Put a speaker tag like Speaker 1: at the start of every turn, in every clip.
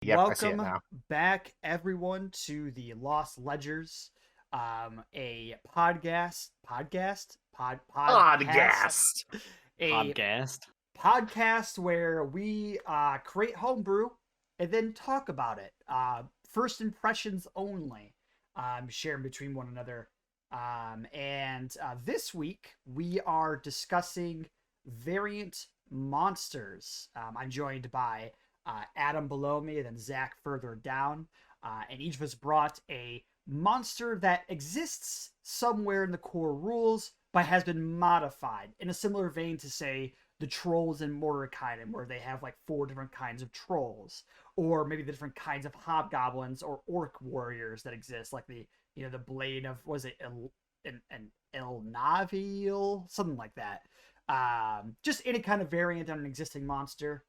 Speaker 1: Yep, I see it
Speaker 2: Welcome
Speaker 1: now.
Speaker 2: back, everyone, to the Lost Ledgers, a podcast,
Speaker 1: Podcast.
Speaker 2: a
Speaker 3: Podcast.
Speaker 2: podcast where we create homebrew and then talk about it. First impressions only, sharing between one another. And this week we are discussing variant monsters. I'm joined by Adam below me, and then Zach further down. And each of us brought a monster that exists somewhere in the core rules, but has been modified in a similar vein to, say, the trolls in Mordenkainen, where they have like four different kinds of trolls, or maybe the different kinds of hobgoblins or orc warriors that exist, like the blade of, was it an El Navil, something like that. Just any kind of variant on an existing monster.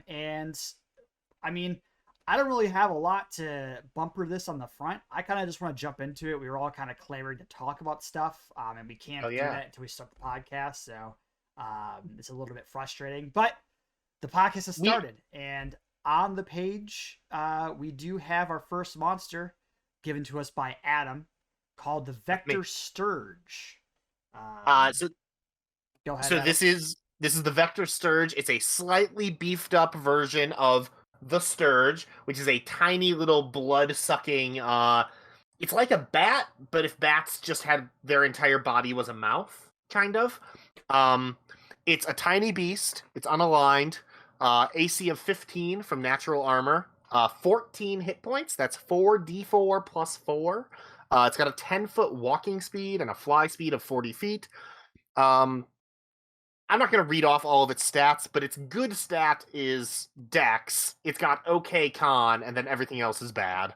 Speaker 2: And I mean, I don't really have a lot to bumper this on the front. I kind of just want to jump into it. We were all kind of clamoring to talk about stuff, and we can't
Speaker 1: Oh
Speaker 2: do
Speaker 1: yeah.
Speaker 2: that until we start the podcast. So it's a little bit frustrating, but the podcast has
Speaker 1: We
Speaker 2: started, and on the page, we do have our first monster given to us by Adam, called the
Speaker 1: me.
Speaker 2: Vector Stirge.
Speaker 1: Uh
Speaker 2: Um,
Speaker 1: so
Speaker 2: Go ahead,
Speaker 1: so
Speaker 2: Adam.
Speaker 1: this is the Vector Stirge. It's a slightly beefed up version of the Stirge, which is a tiny little blood sucking it's like a bat, but if bats just had their entire body was a mouth, kind of. Um it's a tiny beast, it's unaligned, AC of 15 from natural armor, 14 hit points, that's 4d4 plus 4. It's got a 10-foot walking speed and a fly speed of 40 feet. Um, I'm not going to read off all of its stats, but its good stat is Dex. It's got okay con, and then everything else is bad.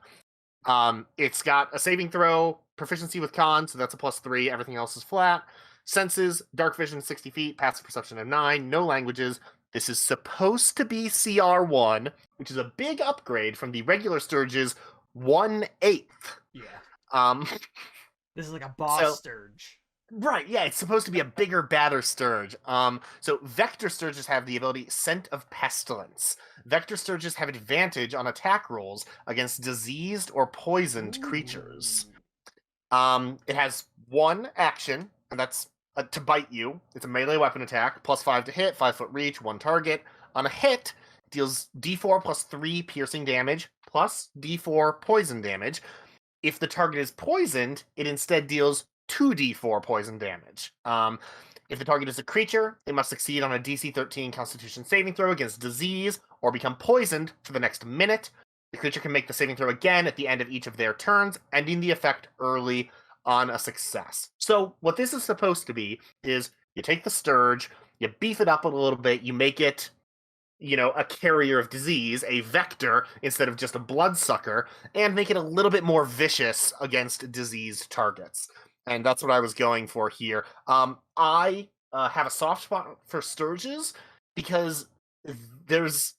Speaker 1: It's got a saving throw, proficiency with con, so that's a +3. Everything else is flat. Senses, dark vision 60 feet, passive perception of 9, no languages. This is supposed to be CR1, which is a big upgrade from the regular Sturge's 1/8.
Speaker 2: Yeah,
Speaker 1: Um,
Speaker 2: this is like a boss
Speaker 1: so
Speaker 2: Stirge.
Speaker 1: Right, yeah, it's supposed to be a bigger, badder Sturge. So Vector Sturges have the ability Scent of Pestilence. Vector Sturges have advantage on attack rolls against diseased or poisoned creatures.
Speaker 2: Ooh.
Speaker 1: It has one action, and that's to bite you. It's a melee weapon attack, +5 to hit, 5-foot reach, one target. On a hit, deals d4 plus 3 piercing damage, plus d4 poison damage. If the target is poisoned, it instead deals 2d4 poison damage. If the target is a creature, they must succeed on a DC 13 Constitution saving throw against disease or become poisoned for the next minute. The creature can make the saving throw again at the end of each of their turns, ending the effect early on a success. So what this is supposed to be is you take the Sturge, you beef it up a little bit, you make it a carrier of disease, a vector instead of just a bloodsucker, and make it a little bit more vicious against diseased targets. And that's what I was going for here. I have a soft spot for Sturges because there's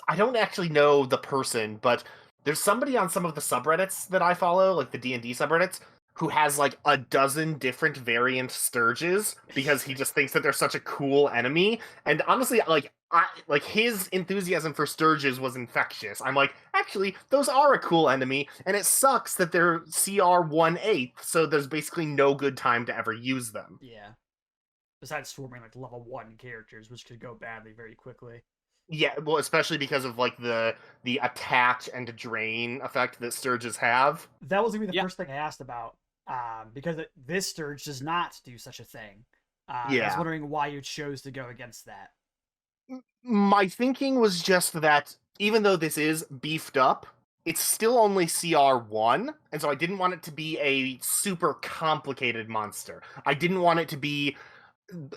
Speaker 1: I don't actually know the person, but there's somebody on some of the subreddits that I follow, like the D&D subreddits, who has like a dozen different variant Sturges because he just thinks that they're such a cool enemy. And honestly, like his enthusiasm for Sturges was infectious. I'm like, actually, those are a cool enemy, and it sucks that they're CR 1/8, so there's basically no good time to ever use them.
Speaker 2: Yeah. Besides swarming like level 1 characters, which could go badly very quickly.
Speaker 1: Yeah, well, especially because of like the attach and drain effect that Sturges have.
Speaker 2: That was gonna be the
Speaker 3: Yeah.
Speaker 2: first thing I asked about, because this Sturge does not do such a thing. I was
Speaker 1: Yeah.
Speaker 2: wondering why you chose to go against that.
Speaker 1: My thinking was just that even though this is beefed up, it's still only CR1, and so I didn't want it to be a super complicated monster. I didn't want it to be,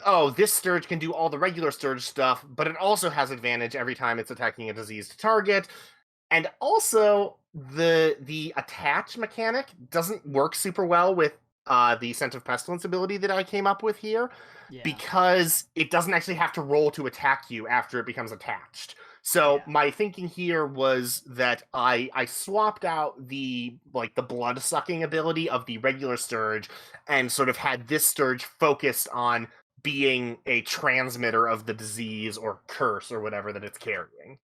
Speaker 1: oh, this Sturge can do all the regular Sturge stuff, but it also has advantage every time it's attacking a diseased target. And also, the attach mechanic doesn't work super well with the Scent of Pestilence ability that I came up with here,
Speaker 2: Yeah,
Speaker 1: because it doesn't actually have to roll to attack you after it becomes attached. So
Speaker 2: yeah,
Speaker 1: my thinking here was that I swapped out the blood sucking ability of the regular Sturge and sort of had this Sturge focused on being a transmitter of the disease or curse or whatever that it's carrying.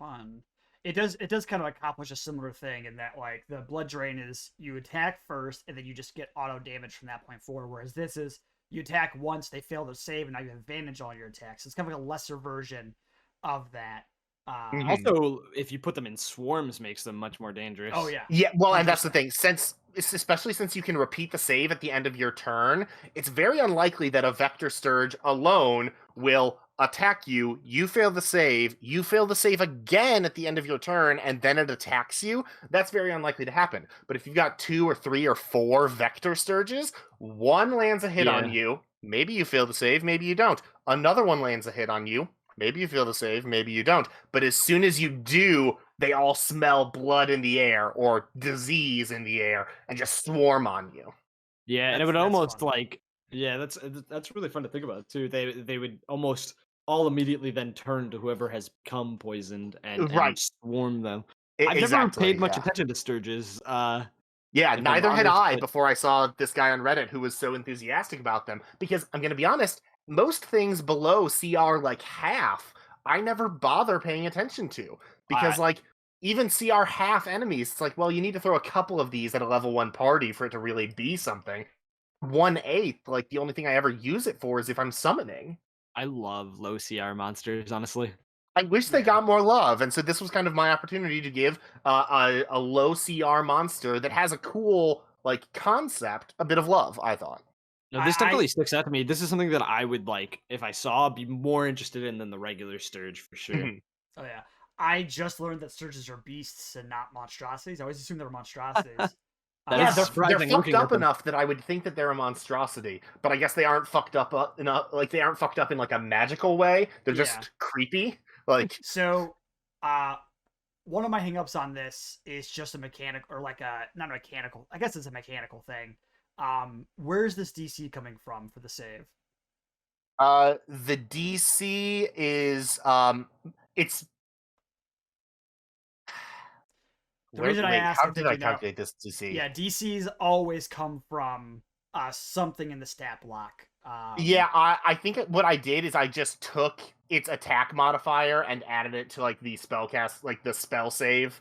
Speaker 2: fun. it does kind of accomplish a similar thing in that like the blood drain is you attack first and then you just get auto damage from that point forward, whereas this is you attack once, they fail to save, and now you have advantage on your attacks. It's kind of like a lesser version of that.
Speaker 1: Mhm.
Speaker 3: Also, if you put them in swarms, makes them much more
Speaker 2: Oh
Speaker 3: dangerous.
Speaker 2: yeah,
Speaker 1: Yeah, well, and that's the
Speaker 2: 100%.
Speaker 1: thing. Especially since you can repeat the save at the end of your turn, it's very unlikely that a Vector Stirge alone will attack you. You fail the save. You fail the save again at the end of your turn, and then it attacks you. That's very unlikely to happen. But if you've got 2 or 3 or 4 Vector Stirges, one lands a hit on
Speaker 3: Yeah.
Speaker 1: you. Maybe you fail the save. Maybe you don't. Another one lands a hit on you. Maybe you fail the save. Maybe you don't. But as soon as you do, they all smell blood in the air or disease in the air and just swarm on you.
Speaker 3: Yeah, and it would
Speaker 2: That's
Speaker 3: almost
Speaker 2: fun.
Speaker 3: like yeah, that's really fun to think about too. They would almost all immediately then turn to whoever has become poisoned and
Speaker 1: Right.
Speaker 3: swarm them. I've never paid
Speaker 1: Exactly.
Speaker 3: much
Speaker 1: Yeah.
Speaker 3: attention to Sturges,
Speaker 1: Yeah,
Speaker 3: if I'm
Speaker 1: neither had
Speaker 3: honest,
Speaker 1: I
Speaker 3: but
Speaker 1: before I saw this guy on Reddit who was so enthusiastic about them. Because I'm going to be honest, most things below CR like half, I never bother paying attention to.
Speaker 3: I
Speaker 1: Because, like, even CR half enemies, it's like, well, you need to throw a couple of these at a level 1 party for it to really be something. 1/8, like, the only thing I ever use it for is if I'm summoning.
Speaker 3: I love low CR monsters, honestly.
Speaker 1: I wish they
Speaker 2: Yeah.
Speaker 1: got more love, and so this was kind of my opportunity to give a low CR monster that has a cool like concept a bit of love. I thought.
Speaker 3: No, this
Speaker 2: I
Speaker 3: definitely sticks out to me. This is something that I would like if I saw be more interested in than the regular Sturge for sure.
Speaker 1: Mhm.
Speaker 2: oh yeah, I just learned that Sturges are beasts and not monstrosities. I always assumed they were monstrosities.
Speaker 3: That
Speaker 1: Yeah,
Speaker 3: is
Speaker 2: Um,
Speaker 1: they're
Speaker 3: surprising
Speaker 1: fucked
Speaker 3: looking at
Speaker 1: up
Speaker 3: them.
Speaker 1: enough that I would think that they're a monstrosity, but I guess they aren't fucked up enough. Like they aren't fucked up in like a magical way. They're
Speaker 2: yeah.
Speaker 1: just creepy. Like
Speaker 2: So, uh, one of my hangups on this is just a mechanic or like a not a mechanical. I guess it's a mechanical thing. Where's this DC coming from for the save?
Speaker 1: the DC is it's
Speaker 2: The
Speaker 1: where
Speaker 2: reason I
Speaker 1: wait,
Speaker 2: ask,
Speaker 1: how
Speaker 2: I
Speaker 1: did
Speaker 2: think
Speaker 1: I
Speaker 2: you know,
Speaker 1: calculate this DC?
Speaker 2: yeah, DCs always come from something in the stat block.
Speaker 1: Yeah, I think what I did is I just took its attack modifier and added it to like the spellcast, like the spell save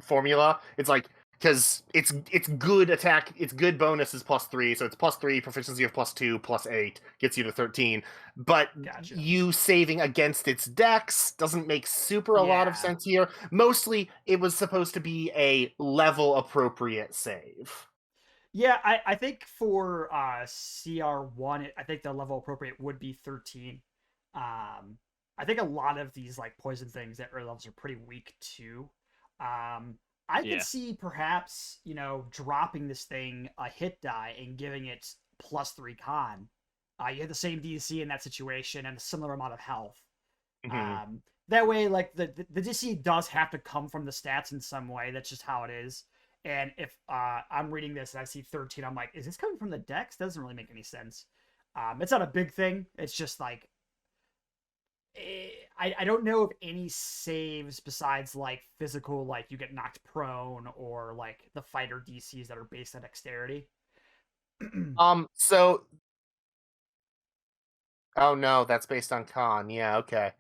Speaker 1: formula. It's like because it's good attack, its good bonus is +3, so it's +3, proficiency of +2, +8 gets you to 13. But
Speaker 2: Gotcha.
Speaker 1: you saving against its dex doesn't make super a lot of
Speaker 2: Yeah.
Speaker 1: sense here. Mostly, it was supposed to be a level appropriate save.
Speaker 2: Yeah, I think for CR1, I think the level appropriate would be 13. I think a lot of these like poison things at early levels are pretty weak too. Um, I could
Speaker 3: Yeah.
Speaker 2: see perhaps, dropping this thing a hit die and giving it +3 con. You have the same DC in that situation and a similar amount of health.
Speaker 1: Mhm.
Speaker 2: That way, like the DC does have to come from the stats in some way. That's just how it is. And if I'm reading this and I see 13, I'm like, is this coming from the dex? Doesn't really make any sense. It's not a big thing. It's just like I don't know of any saves besides like physical, like you get knocked prone, or like the fighter DCs that are based on dexterity.
Speaker 1: So oh no, that's based on con. Yeah, okay.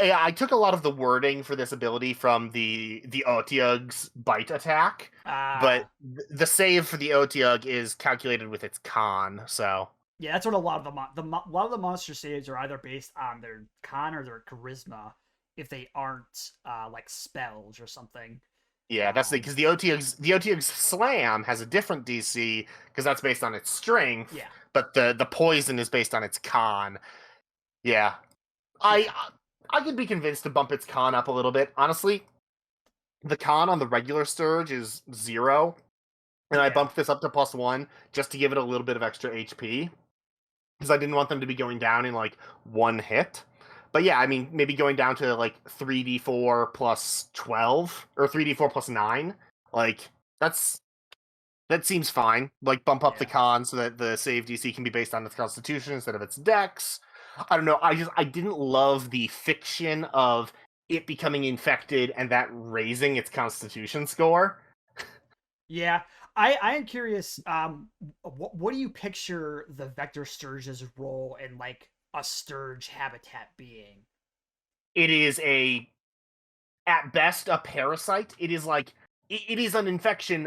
Speaker 1: Yeah, I took a lot of the wording for this ability from the Otyug's bite attack, but
Speaker 2: uh
Speaker 1: the save for the Otyug is calculated with its con. So
Speaker 2: yeah, that's what a lot of a lot of the monster saves are either based on their con or their charisma, if they aren't like spells or something.
Speaker 1: yeah, that's
Speaker 2: Um,
Speaker 1: because the Otyug's slam has a different DC because that's based on its strength,
Speaker 2: yeah,
Speaker 1: but the poison is based on its con. Yeah, I
Speaker 2: yeah,
Speaker 1: I could be convinced to bump its con up a little bit. Honestly, the con on the regular Sturge is 0. And I
Speaker 2: yeah,
Speaker 1: bumped this up to +1 just to give it a little bit of extra HP because I didn't want them to be going down in like one hit. But yeah, I mean, maybe going down to like 3d4 plus 12 or 3d4 plus 9. Like that seems fine. Like bump up the
Speaker 2: yeah.
Speaker 1: con so that the save DC can be based on its constitution instead of its dex. I don't know. I didn't love the fiction of it becoming infected and that raising its constitution score.
Speaker 2: Yeah, I am curious. What do you picture the Vector Sturge's role in like a Sturge habitat being?
Speaker 1: It is a at best a parasite. It is like it is an infection.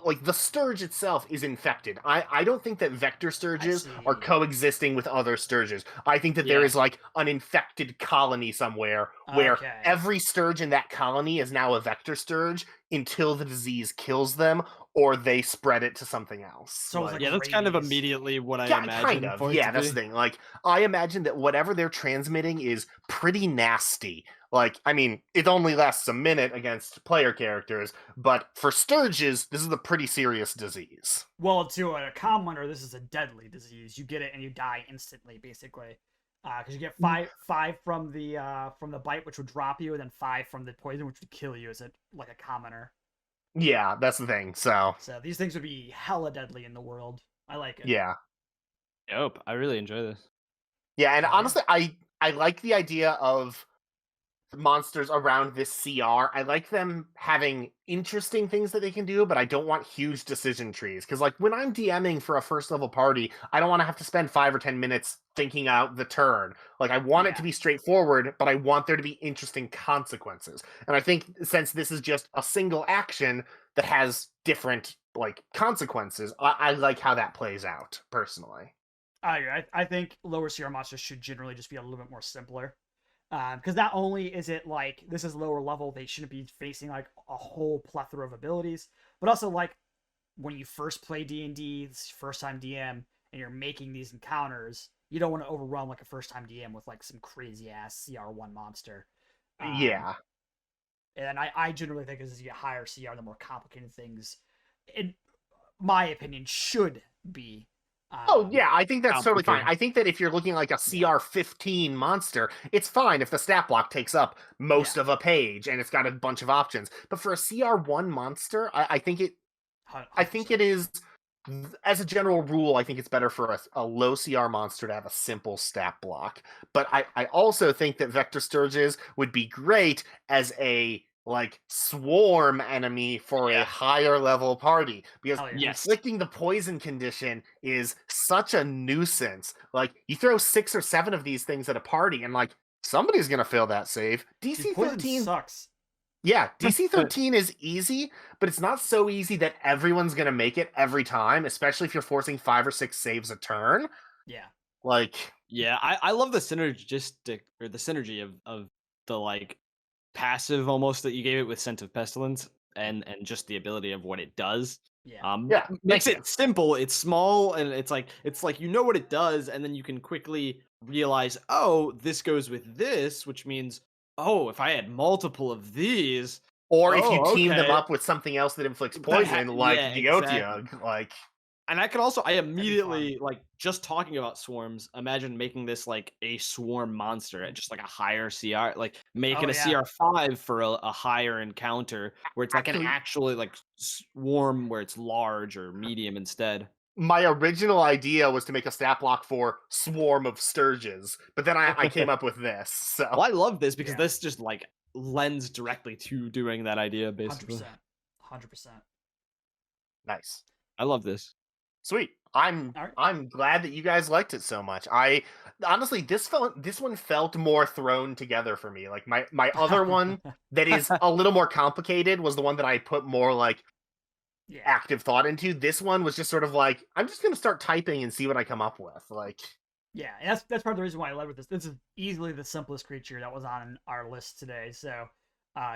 Speaker 1: Like the Stirge itself is infected. I don't think that vector Stirges are
Speaker 2: see.
Speaker 1: coexisting with other Stirges. I think that there
Speaker 3: Yeah.
Speaker 1: is like an infected colony somewhere where
Speaker 2: Okay.
Speaker 1: every Stirge in that colony is now a vector Stirge until the disease kills them or they spread it to something else.
Speaker 2: So it's like
Speaker 3: Yeah, that's kind of
Speaker 2: rabies.
Speaker 3: immediately what I
Speaker 1: Yeah,
Speaker 3: imagine
Speaker 1: kind of.
Speaker 3: for it
Speaker 1: Yeah,
Speaker 3: to
Speaker 1: that's
Speaker 3: be.
Speaker 1: the thing. Like, I imagine that whatever they're transmitting is pretty nasty. Like, I mean, it only lasts a minute against player characters, but for Sturges, this is a pretty serious disease.
Speaker 2: Well, to a commoner, this is a deadly disease. You get it and you die instantly, basically. Because you get five from the bite, which would drop you, and then 5 from the poison, which would kill you as like a commoner.
Speaker 1: Yeah, that's the thing. So,
Speaker 2: So these things would be hella deadly in the world. I like it.
Speaker 1: yeah.
Speaker 3: Dope. I really enjoy this.
Speaker 1: Yeah, and
Speaker 2: Oh, yeah.
Speaker 1: honestly, I like the idea of monsters around this CR. I like them having interesting things that they can do, but I don't want huge decision trees. Because, like, when I'm DMing for a first level party, I don't want to have to spend 5 or 10 minutes thinking out the turn. Like, I want it to
Speaker 2: Yeah.
Speaker 1: be straightforward, but I want there to be interesting consequences. And I think since this is just a single action that has different, like, consequences, I like how that plays out, personally.
Speaker 2: I think lower CR monsters should generally just be a little bit more simpler. Because not only is it like this is lower level, they shouldn't be facing like a whole plethora of abilities, but also like when you first play D&D, first time DM, and you're making these encounters, you don't want to overrun like a first time DM with like some crazy ass CR1 monster.
Speaker 1: Yeah.
Speaker 2: And I generally think as you get higher CR, the more complicated things, in my opinion, should be.
Speaker 1: Oh yeah, I think that's totally fine.
Speaker 3: complicated.
Speaker 1: I think that if you're looking like a CR15 monster, it's fine if the stat block takes up most of a page and it's got a bunch of options. But for a CR1 monster, I think it
Speaker 2: 100%.
Speaker 1: is, as a general rule, I think it's better for a low CR monster to have a simple stat block. But I also think that Vector Sturges would be great as a like swarm enemy for a
Speaker 3: Yeah.
Speaker 1: higher level party because
Speaker 2: Hell yeah.
Speaker 3: Yes.
Speaker 1: inflicting the poison condition is such a nuisance. Like you throw 6 or 7 of these things at a party and like somebody's gonna fail that save.
Speaker 2: Dude,
Speaker 1: DC
Speaker 2: poison
Speaker 1: 13,
Speaker 2: sucks.
Speaker 1: yeah, DC 13 is easy, but it's not so easy that everyone's gonna make it every time, especially if you're forcing 5 or 6 saves a turn.
Speaker 2: Yeah.
Speaker 1: Like,
Speaker 3: Yeah, I love the synergistic or the synergy of the like passive almost that you gave it with Scent of Pestilence and just the ability of what it does.
Speaker 2: Yeah.
Speaker 1: Yeah,
Speaker 3: Makes
Speaker 1: thank
Speaker 3: it simple. It's small and it's like you know what it does, and then you can quickly realize, oh, this goes with this, which means oh, if I had multiple of these,
Speaker 1: or if you
Speaker 3: oh,
Speaker 1: team them
Speaker 3: okay.
Speaker 1: up with something else that inflicts
Speaker 3: That
Speaker 1: poison, like
Speaker 3: yeah,
Speaker 1: the
Speaker 3: exactly.
Speaker 1: Otyug, like
Speaker 3: And I could also, I
Speaker 2: That'd be fun.
Speaker 3: immediately, like, just talking about swarms, imagine making this like a swarm monster at just like a higher CR, like make
Speaker 2: Oh,
Speaker 3: it a
Speaker 2: yeah.
Speaker 3: CR5 for a higher encounter where it's like an
Speaker 1: Actually-
Speaker 3: actually like swarm where it's large or medium instead.
Speaker 1: my original idea was to make a stat block for Swarm of Sturges, but then I came up with this. So
Speaker 3: Well, I love this because
Speaker 2: Yeah.
Speaker 3: this just like lends directly to doing that idea, basically.
Speaker 2: 100%. 100%.
Speaker 1: nice.
Speaker 3: I love this.
Speaker 1: Sweet. I'm
Speaker 2: All right.
Speaker 1: I'm glad that you guys liked it so much. I honestly this one felt more thrown together for me. Like my other one that is a little more complicated was the one that I put more like
Speaker 2: Yeah.
Speaker 1: active thought into. This one was just sort of like I'm just gonna start typing and see what I come up with. Like
Speaker 2: Yeah, and that's part of the reason why I led with this. This is easily the simplest creature that was on our list today. So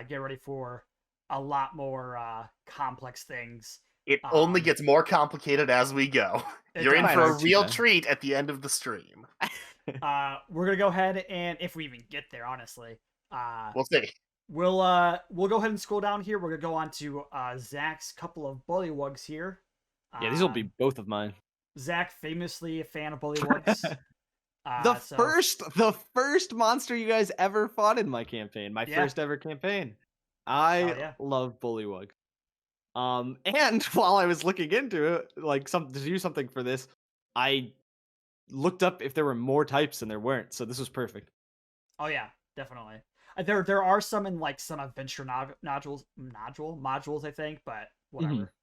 Speaker 2: get ready for a lot more complex things.
Speaker 1: it only
Speaker 2: Um,
Speaker 1: gets more complicated as we go.
Speaker 2: It
Speaker 1: You're in
Speaker 2: does.
Speaker 1: for a
Speaker 3: Not too
Speaker 1: real
Speaker 3: bad.
Speaker 1: treat at the end of the stream.
Speaker 2: We're gonna go ahead and if we even get there, honestly,
Speaker 1: We'll see.
Speaker 2: we'll go ahead and scroll down here. We're gonna go on to Zach's couple of Bullywugs here.
Speaker 3: Yeah, these will be both of mine.
Speaker 2: Zach, famously a fan of Bullywugs.
Speaker 3: The first monster you guys ever fought in my campaign, my
Speaker 2: Yeah.
Speaker 3: first ever campaign. I
Speaker 2: yeah.
Speaker 3: love Bullywug. And while I was looking into it, like to do something for this, I looked up if there were more types and there weren't, so this was perfect.
Speaker 2: Oh yeah, definitely. There are some in like some adventure modules, I think, but whatever.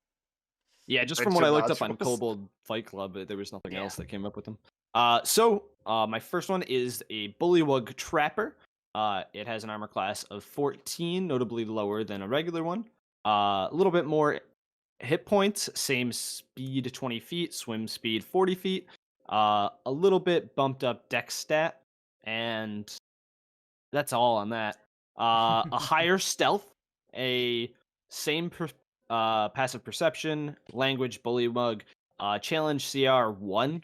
Speaker 3: Yeah, just from what I looked up on
Speaker 1: Adventure modules.
Speaker 3: Kobold Fight Club, there was nothing
Speaker 2: Yeah.
Speaker 3: else that came up with them. So my first one is a Bullywug Trapper. It has an armor class of 14, notably lower than a regular one. A little bit more hit points, same speed 20 feet, swim speed 40 feet. A little bit bumped up dex stat, and that's all on that. A higher stealth, a same passive perception, language, bullywug, challenge CR 1.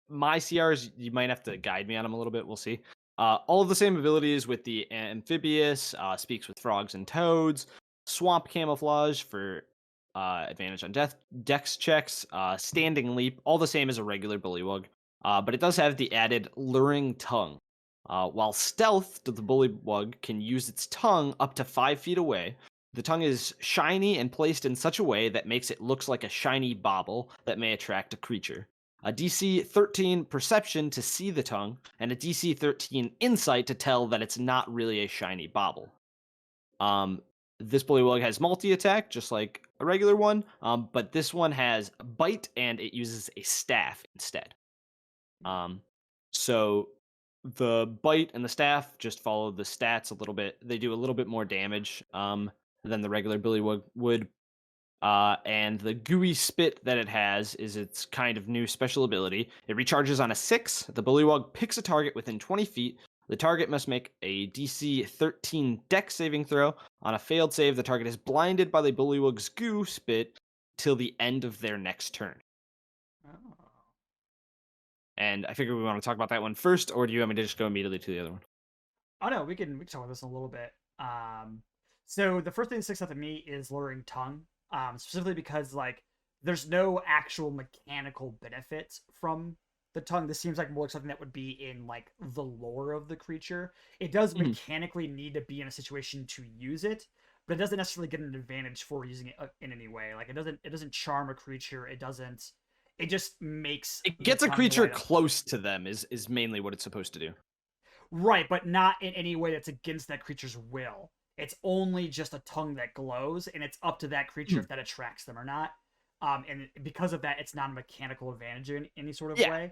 Speaker 3: My CRs, you might have to guide me on them a little bit. We'll see. All of the same abilities with the amphibious, speaks with frogs and toads, swamp camouflage for advantage on dex checks, standing leap, all the same as a regular bullywug. But it does have the added luring tongue. While stealth, the bullywug can use its tongue up to 5 feet away. The tongue is shiny and placed in such a way that makes it look like a shiny bauble that may attract a creature. A DC 13 perception to see the tongue, and a DC 13 insight to tell that it's not really a shiny bauble. This bullywug has multi-attack, just like a regular one, but this one has bite, and it uses a staff instead. So the bite and the staff just follow the stats a little bit. They do a little bit more damage than the regular bullywug would. And the gooey spit that it has is its kind of new special ability. It recharges on a 6. The bullywug picks a target within 20 feet. The target must make a DC 13 dex saving throw. On a failed save, the target is blinded by the bullywug's goo spit till the end of their next turn.
Speaker 2: Oh.
Speaker 3: And I figure we want to talk about that one first, or do you want me to just go immediately to the other one?
Speaker 2: Oh no, we can talk about this in a little bit. So the first thing that sticks out to me is luring tongue. Specifically because like there's no actual mechanical benefits from the tongue. This seems like more like something that would be in like the lore of the creature. It does mechanically need to be in a situation to use it, but it doesn't necessarily get an advantage for using it in any way. Like it doesn't charm a creature. It just makes
Speaker 3: It gets a creature close to them is mainly what it's supposed to do.
Speaker 2: Right, but not in any way that's against that creature's will. It's only just a tongue that glows, and it's up to that creature if that attracts them or not. And because of that, it's not a mechanical advantage in any sort of way.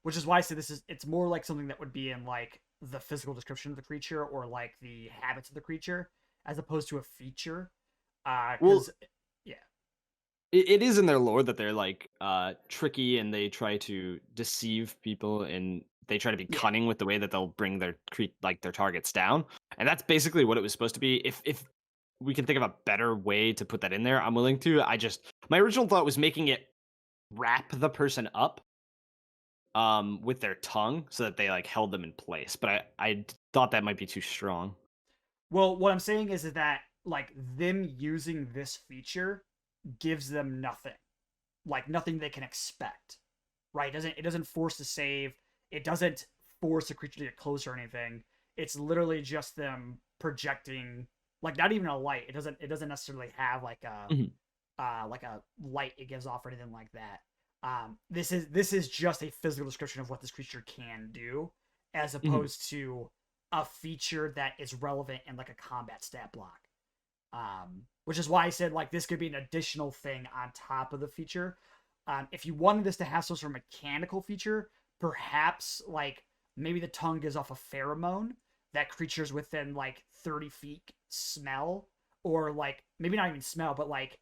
Speaker 2: Which is why I say it's more like something that would be in like the physical description of the creature or like the habits of the creature, as opposed to a feature.
Speaker 3: It is in their lore that they're like tricky and they try to deceive people and they try to be cunning with the way that they'll bring their targets down. And that's basically what it was supposed to be. If we can think of a better way to put that in there, I'm willing to. My original thought was making it wrap the person up with their tongue so that they like held them in place. But I thought that might be too strong.
Speaker 2: Well, what I'm saying is that like them using this feature gives them nothing. Like nothing they can expect. Right? It doesn't force a save. It doesn't force a creature to get close or anything. It's literally just them projecting, like not even a light. It doesn't necessarily have like a light it gives off or anything like that. This is just a physical description of what this creature can do, as opposed to a feature that is relevant in like a combat stat block. Which is why I said like this could be an additional thing on top of the feature. If you wanted this to have some sort of mechanical feature, perhaps like maybe the tongue gives off a pheromone that creatures within like 30 feet smell, or like maybe not even smell, but like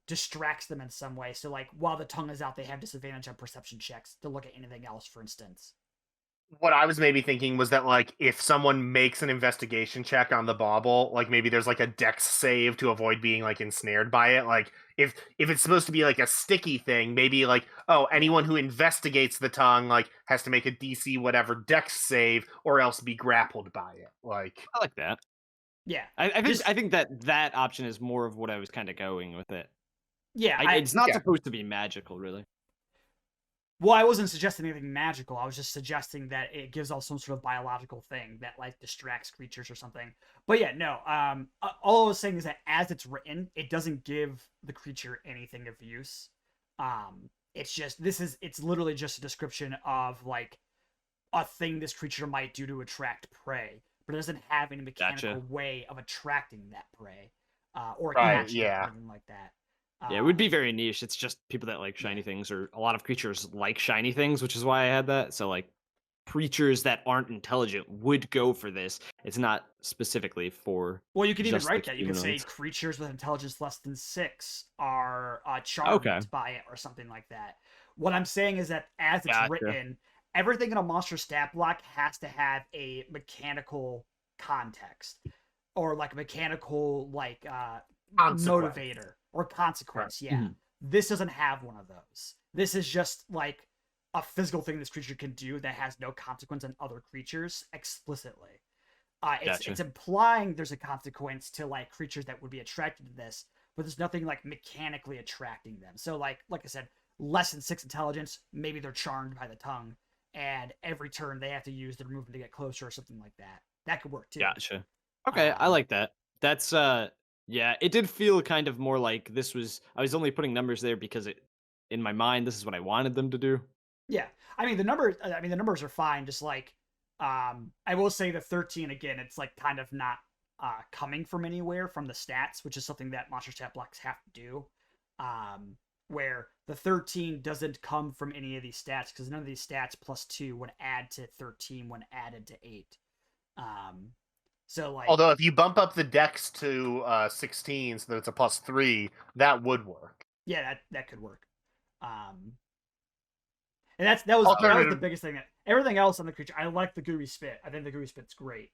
Speaker 2: distracts them in some way. So like while the tongue is out, they have disadvantage on perception checks to look at anything else, for instance.
Speaker 1: What I was maybe thinking was that like if someone makes an investigation check on the bauble, like maybe there's like a dex save to avoid being like ensnared by it. Like if it's supposed to be like a sticky thing, maybe like, oh, anyone who investigates the tongue like has to make a DC whatever dex save or else be grappled by it. Like
Speaker 3: I like that.
Speaker 2: Yeah.
Speaker 3: I think that option is more of what I was kind of going with it.
Speaker 2: Yeah.
Speaker 3: It's not supposed to be magical, really.
Speaker 2: Well, I wasn't suggesting anything magical. I was just suggesting that it gives off some sort of biological thing that like distracts creatures or something. But yeah, no. All I was saying is that as it's written, it doesn't give the creature anything of use. It's literally just a description of like a thing this creature might do to attract prey, but it doesn't have any mechanical way of attracting that prey or catching it or anything like that.
Speaker 3: Yeah, it would be very niche. It's just people that like shiny things, or a lot of creatures like shiny things, which is why I had that. So like, creatures that aren't intelligent would go for this. It's not specifically for.
Speaker 2: Well, you could even
Speaker 3: just
Speaker 2: write
Speaker 3: the
Speaker 2: that. You could say
Speaker 3: humanoids.
Speaker 2: creatures with intelligence less than 6 are
Speaker 3: Okay.
Speaker 2: charmed by it or something like that. What I'm saying is that as it's
Speaker 3: Gotcha.
Speaker 2: written, everything in a monster stat block has to have a mechanical context or like a mechanical like
Speaker 1: Consequence.
Speaker 2: motivator or consequence.
Speaker 1: Right.
Speaker 2: Yeah.
Speaker 3: Mhm.
Speaker 2: This doesn't have one of those. This is just like a physical thing this creature can do that has no consequence on other creatures explicitly.
Speaker 3: Gotcha.
Speaker 2: It's implying there's a consequence to like creatures that would be attracted to this, but there's nothing like mechanically attracting them. So like I said, less than 6 intelligence, maybe they're charmed by the tongue, and every turn they have to use their movement to get closer or something like that. That could work too.
Speaker 3: Gotcha. Okay, I
Speaker 2: Um,
Speaker 3: like that. That's yeah, it did feel kind of more like this was I was only putting numbers there because it in my mind this is what I wanted them to do.
Speaker 2: Yeah, I mean the numbers are fine. Just like I will say the 13 again, it's like kind of not coming from anywhere from the stats, which is something that monster stat blocks have to do. Where the 13 doesn't come from any of these stats because none of these stats plus 2 would add to 13 when added to 8. So like,
Speaker 1: Although if you bump up the dex to 16 so that it's a +3, that would work.
Speaker 2: yeah, that could work. And that was the biggest thing. Everything else on the creature, I like the gooey spit. I think the gooey spit's great.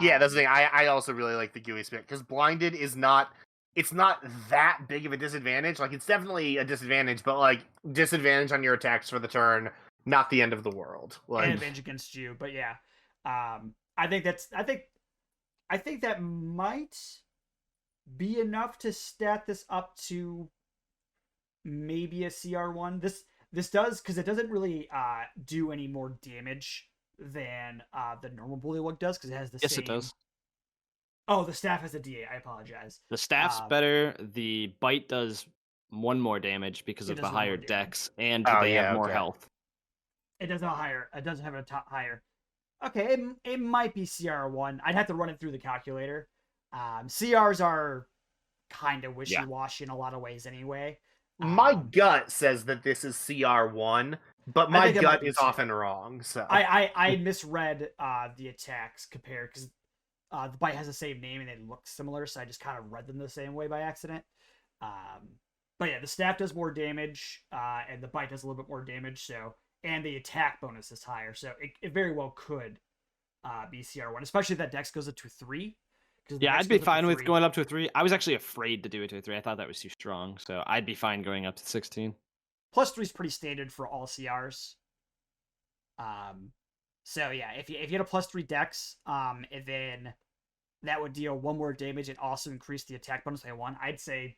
Speaker 1: Yeah, that's the thing. I also really like the gooey spit because blinded is not. It's not that big of a disadvantage. Like it's definitely a disadvantage, but like disadvantage on your attacks for the turn, not the end of the world.
Speaker 2: And
Speaker 1: Like
Speaker 2: advantage against you, but yeah, I think that might be enough to stat this up to maybe a CR1. This does because it doesn't really do any more damage than the normal Bullywug does because it has the
Speaker 3: Yes,
Speaker 2: same.
Speaker 3: it does.
Speaker 2: Oh, the staff has a D8. I apologize.
Speaker 3: The staff's better. The bite does 1 more damage because
Speaker 2: It
Speaker 3: of
Speaker 2: does
Speaker 3: the
Speaker 2: 1 more
Speaker 3: higher
Speaker 2: damage.
Speaker 3: dex, and
Speaker 1: Oh,
Speaker 3: they
Speaker 1: yeah,
Speaker 3: have more
Speaker 1: okay.
Speaker 3: health.
Speaker 2: It does have a higher. It does have a top higher. Okay, it might be CR1. I'd have to run it through the calculator. CRs are kind of wishy-washy in a lot of ways anyway.
Speaker 1: my gut says that this is CR1, but my
Speaker 2: think it might
Speaker 1: gut
Speaker 2: be
Speaker 1: is
Speaker 2: too.
Speaker 1: often wrong. So
Speaker 2: I misread the attacks compared because the bite has the same name and they look similar, so I just kind of read them the same way by accident. But yeah, the staff does more damage, and the bite does a little bit more damage. So, and the attack bonus is higher, so it very well could be CR1, especially if that dex goes up to 3.
Speaker 3: Yeah, I'd be fine with going up to a 3. I was actually afraid to do it to a 3. I thought that was too strong, so I'd be fine going up to 16.
Speaker 2: +3 is pretty standard for all CRs. So yeah, if you had a +3 dex, and then that would deal 1 more damage and also increase the attack bonus by 1, I'd say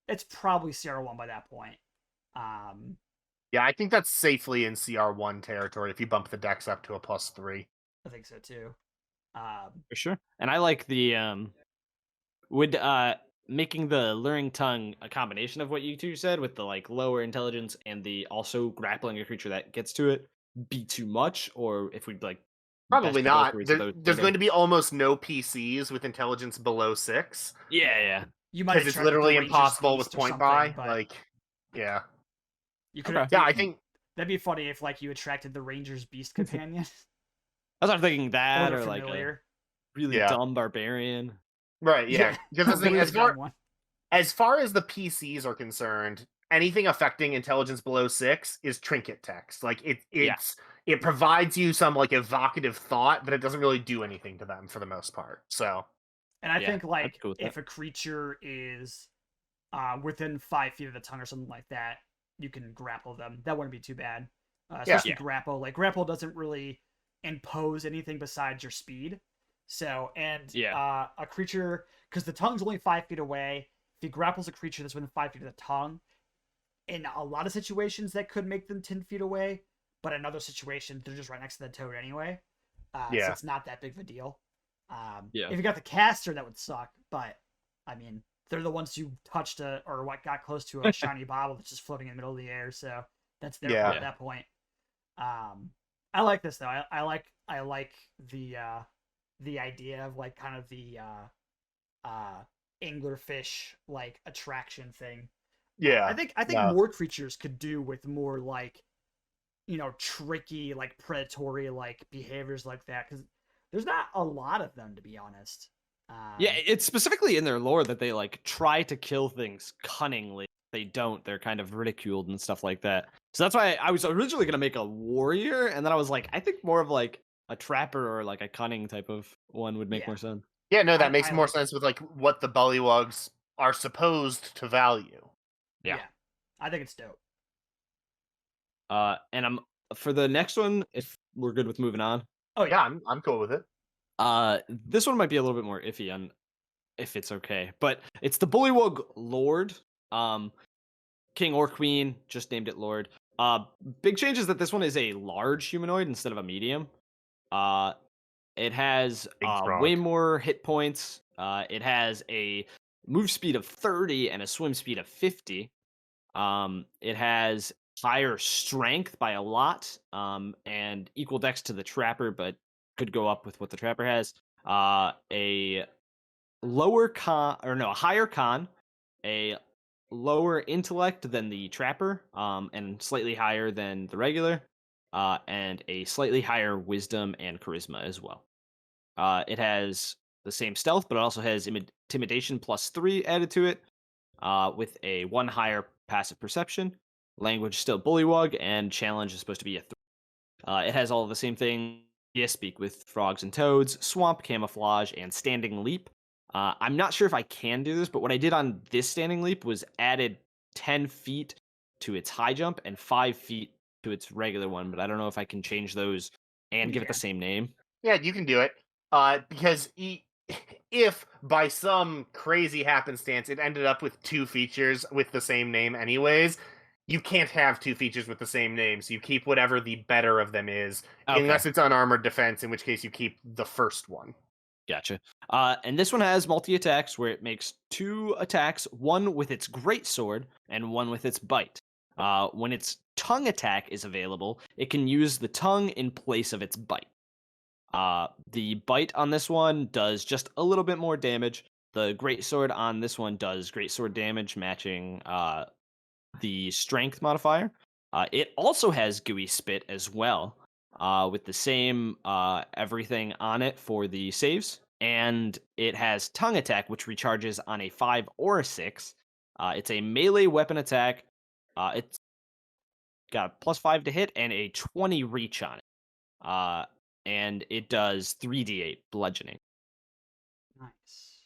Speaker 2: it's probably CR1 by that point.
Speaker 1: yeah, I think that's safely in CR1 territory if you bump the dex up to a +3.
Speaker 2: I think so too.
Speaker 3: For sure. And I like the would making the luring tongue a combination of what you two said with the like lower intelligence and the also grappling a creature that gets to it be too much, or if we'd like
Speaker 1: Probably
Speaker 3: best of both
Speaker 1: not.
Speaker 3: worlds of those
Speaker 1: There's
Speaker 3: two
Speaker 1: going to be almost no PCs with intelligence below 6
Speaker 3: yeah.
Speaker 2: You might
Speaker 1: because
Speaker 2: have
Speaker 1: it's
Speaker 2: tried, like, the
Speaker 1: literally
Speaker 2: Ranger's
Speaker 1: impossible
Speaker 2: Beast
Speaker 1: with
Speaker 2: or
Speaker 1: point
Speaker 2: something,
Speaker 1: buy.
Speaker 2: but
Speaker 1: Like, yeah,
Speaker 2: you could.
Speaker 3: Okay.
Speaker 1: yeah. I think
Speaker 2: that'd be funny if like you attracted the Ranger's Beast companion
Speaker 3: I was thinking that
Speaker 2: or
Speaker 3: or
Speaker 2: the
Speaker 3: like a
Speaker 2: familiar.
Speaker 3: really
Speaker 1: Yeah.
Speaker 3: dumb barbarian.
Speaker 1: right. Yeah, because the thing,
Speaker 2: Really dumb one.
Speaker 1: as far as the PCs are concerned, anything affecting intelligence below 6 is trinket text. Like it provides you some like evocative thought, but it doesn't really do anything to them for the most part. So
Speaker 2: And I
Speaker 3: Yeah,
Speaker 2: think
Speaker 3: I'd
Speaker 2: like
Speaker 3: go with
Speaker 2: if
Speaker 3: that.
Speaker 2: a creature is within 5 feet of the tongue or something like that, you can grapple them. That wouldn't be too bad. Especially
Speaker 3: Yeah.
Speaker 2: grapple. Like grapple doesn't really impose anything besides your speed. So a creature, because the tongue's only 5 feet away. If he grapples a creature that's within 5 feet of the tongue, in a lot of situations that could make them 10 feet away, but in other situations they're just right next to the toad anyway. So it's not that big of a deal.
Speaker 3: Yeah.
Speaker 2: If you got the caster, that would suck. But I mean, they're the ones who touched or what got close to a shiny bottle that's just floating in the middle of the air. So that's their fault at that point. I like this though. I like the idea of like kind of the anglerfish like attraction thing.
Speaker 1: yeah,
Speaker 2: I think more creatures could do with more like tricky, like predatory, like behaviors like that, because there's not a lot of them, to be honest.
Speaker 3: Yeah, it's specifically in their lore that they like try to kill things cunningly. They don't. They're kind of ridiculed and stuff like that. So that's why I was originally gonna make a warrior, and then I was like, I think more of like a trapper or like a cunning type of one would make
Speaker 2: Yeah.
Speaker 3: more sense.
Speaker 1: Yeah, no, that makes
Speaker 2: I
Speaker 1: more
Speaker 2: like
Speaker 1: sense with like what the Bullywugs are supposed to value.
Speaker 3: Yeah.
Speaker 2: I think it's dope.
Speaker 3: And I'm for the next one, if we're good with moving on.
Speaker 2: Oh
Speaker 1: Yeah, I'm cool with it.
Speaker 3: This one might be a little bit more iffy on if it's okay, but it's the Bullywug Lord. King or Queen, just named it Lord. Big change is that this one is a large humanoid instead of a medium. It has
Speaker 1: Big frog.
Speaker 3: way more hit points. It has a move speed of 30 and a swim speed of 50. It has higher strength by a lot, and equal dex to the Trapper, but could go up with what the Trapper has. A higher con, a lower intellect than the Trapper, and slightly higher than the regular, and a slightly higher wisdom and charisma as well. It has the same stealth, but it also has intimidation +3 added to it, with a 1 higher passive perception. Language still Bullywug, and challenge is supposed to be a 3. It has all of the same thing. Speak with frogs and toads, swamp camouflage, and standing leap. I'm not sure if I can do this, but what I did on this standing leap was added 10 feet to its high jump and 5 feet to its regular one, but I don't know if I can change those and give it the same name.
Speaker 1: Yeah, you can do it. Because if by some crazy happenstance it ended up with 2 features with the same name anyways, you can't have 2 features with the same name, so you keep whatever the better of them is, unless it's unarmored defense, in which case you keep the first one.
Speaker 3: Gotcha. And this one has multi-attacks where it makes 2 attacks, one with its great sword and one with its bite. When its tongue attack is available, it can use the tongue in place of its bite. The bite on this one does just a little bit more damage. The greatsword on this one does greatsword damage, matching the strength modifier. It also has gooey spit as well, with the same everything on it for the saves. And it has tongue attack, which recharges on a 5 or a 6. It's a melee weapon attack. It's got a +5 to hit and a 20 reach on it. And it does 3d8 bludgeoning.
Speaker 2: Nice.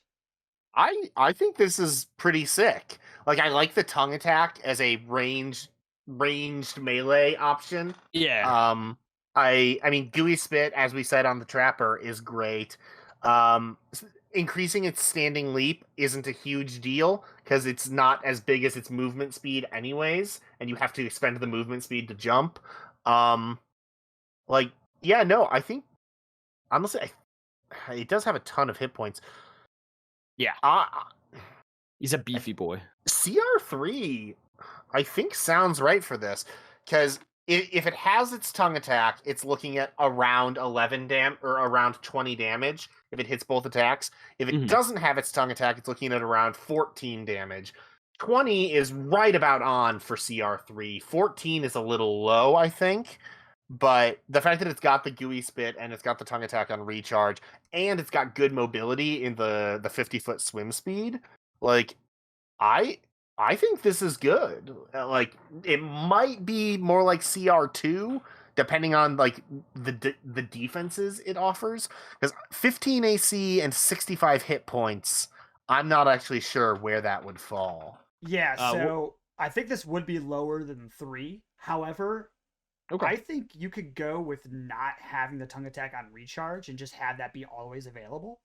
Speaker 1: I think this is pretty sick. Like, I like the tongue attack as a ranged melee option.
Speaker 3: Yeah.
Speaker 1: I mean, gooey spit, as we said on the Trapper, is great. Increasing its standing leap isn't a huge deal because it's not as big as its movement speed anyways, and you have to expend the movement speed to jump. I think honestly, it does have a ton of hit points.
Speaker 3: Yeah. He's a beefy boy.
Speaker 1: CR3, I think, sounds right for this, because if it has its tongue attack, it's looking at around 11 or around 20 damage if it hits both attacks. If it doesn't have its tongue attack, it's looking at around 14 damage. 20 is right about on for CR3. 14 is a little low, I think. But the fact that it's got the gooey spit and it's got the tongue attack on recharge and it's got good mobility in the 50-foot swim speed, like, I think this is good. Like, it might be more like CR2 depending on like the defenses it offers, because 15 AC and 65 hit points, I'm not actually sure where that would fall.
Speaker 2: Yeah, so I think this would be lower than 3. However,
Speaker 3: okay,
Speaker 2: I think you could go with not having the tongue attack on recharge and just have that be always available.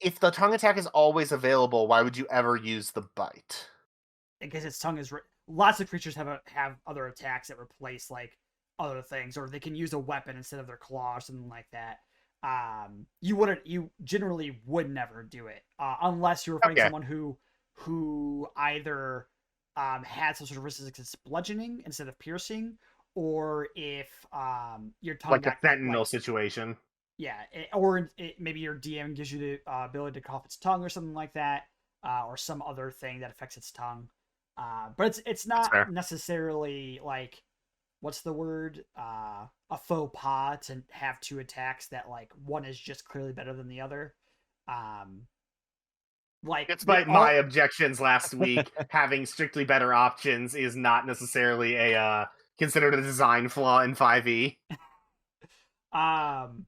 Speaker 1: If the tongue attack is always available, why would you ever use the bite?
Speaker 2: Because its tongue is lots of creatures have other attacks that replace like other things, or they can use a weapon instead of their claw or something like that. You generally would never do it unless you're fighting someone who either had some sort of resistance against bludgeoning instead of piercing, or if your tongue
Speaker 1: like a Sentinel situation.
Speaker 2: Yeah, maybe your DM gives you the ability to cut off its tongue or something like that, or some other thing that affects its tongue. But it's
Speaker 1: That's
Speaker 2: not
Speaker 1: fair.
Speaker 2: necessarily like, what's the word? A faux pas to have two attacks that like one is just clearly better than the other. Um, like they
Speaker 1: Despite my
Speaker 2: all
Speaker 1: objections last week, having strictly better options is not necessarily a considered a design flaw in 5e.
Speaker 2: um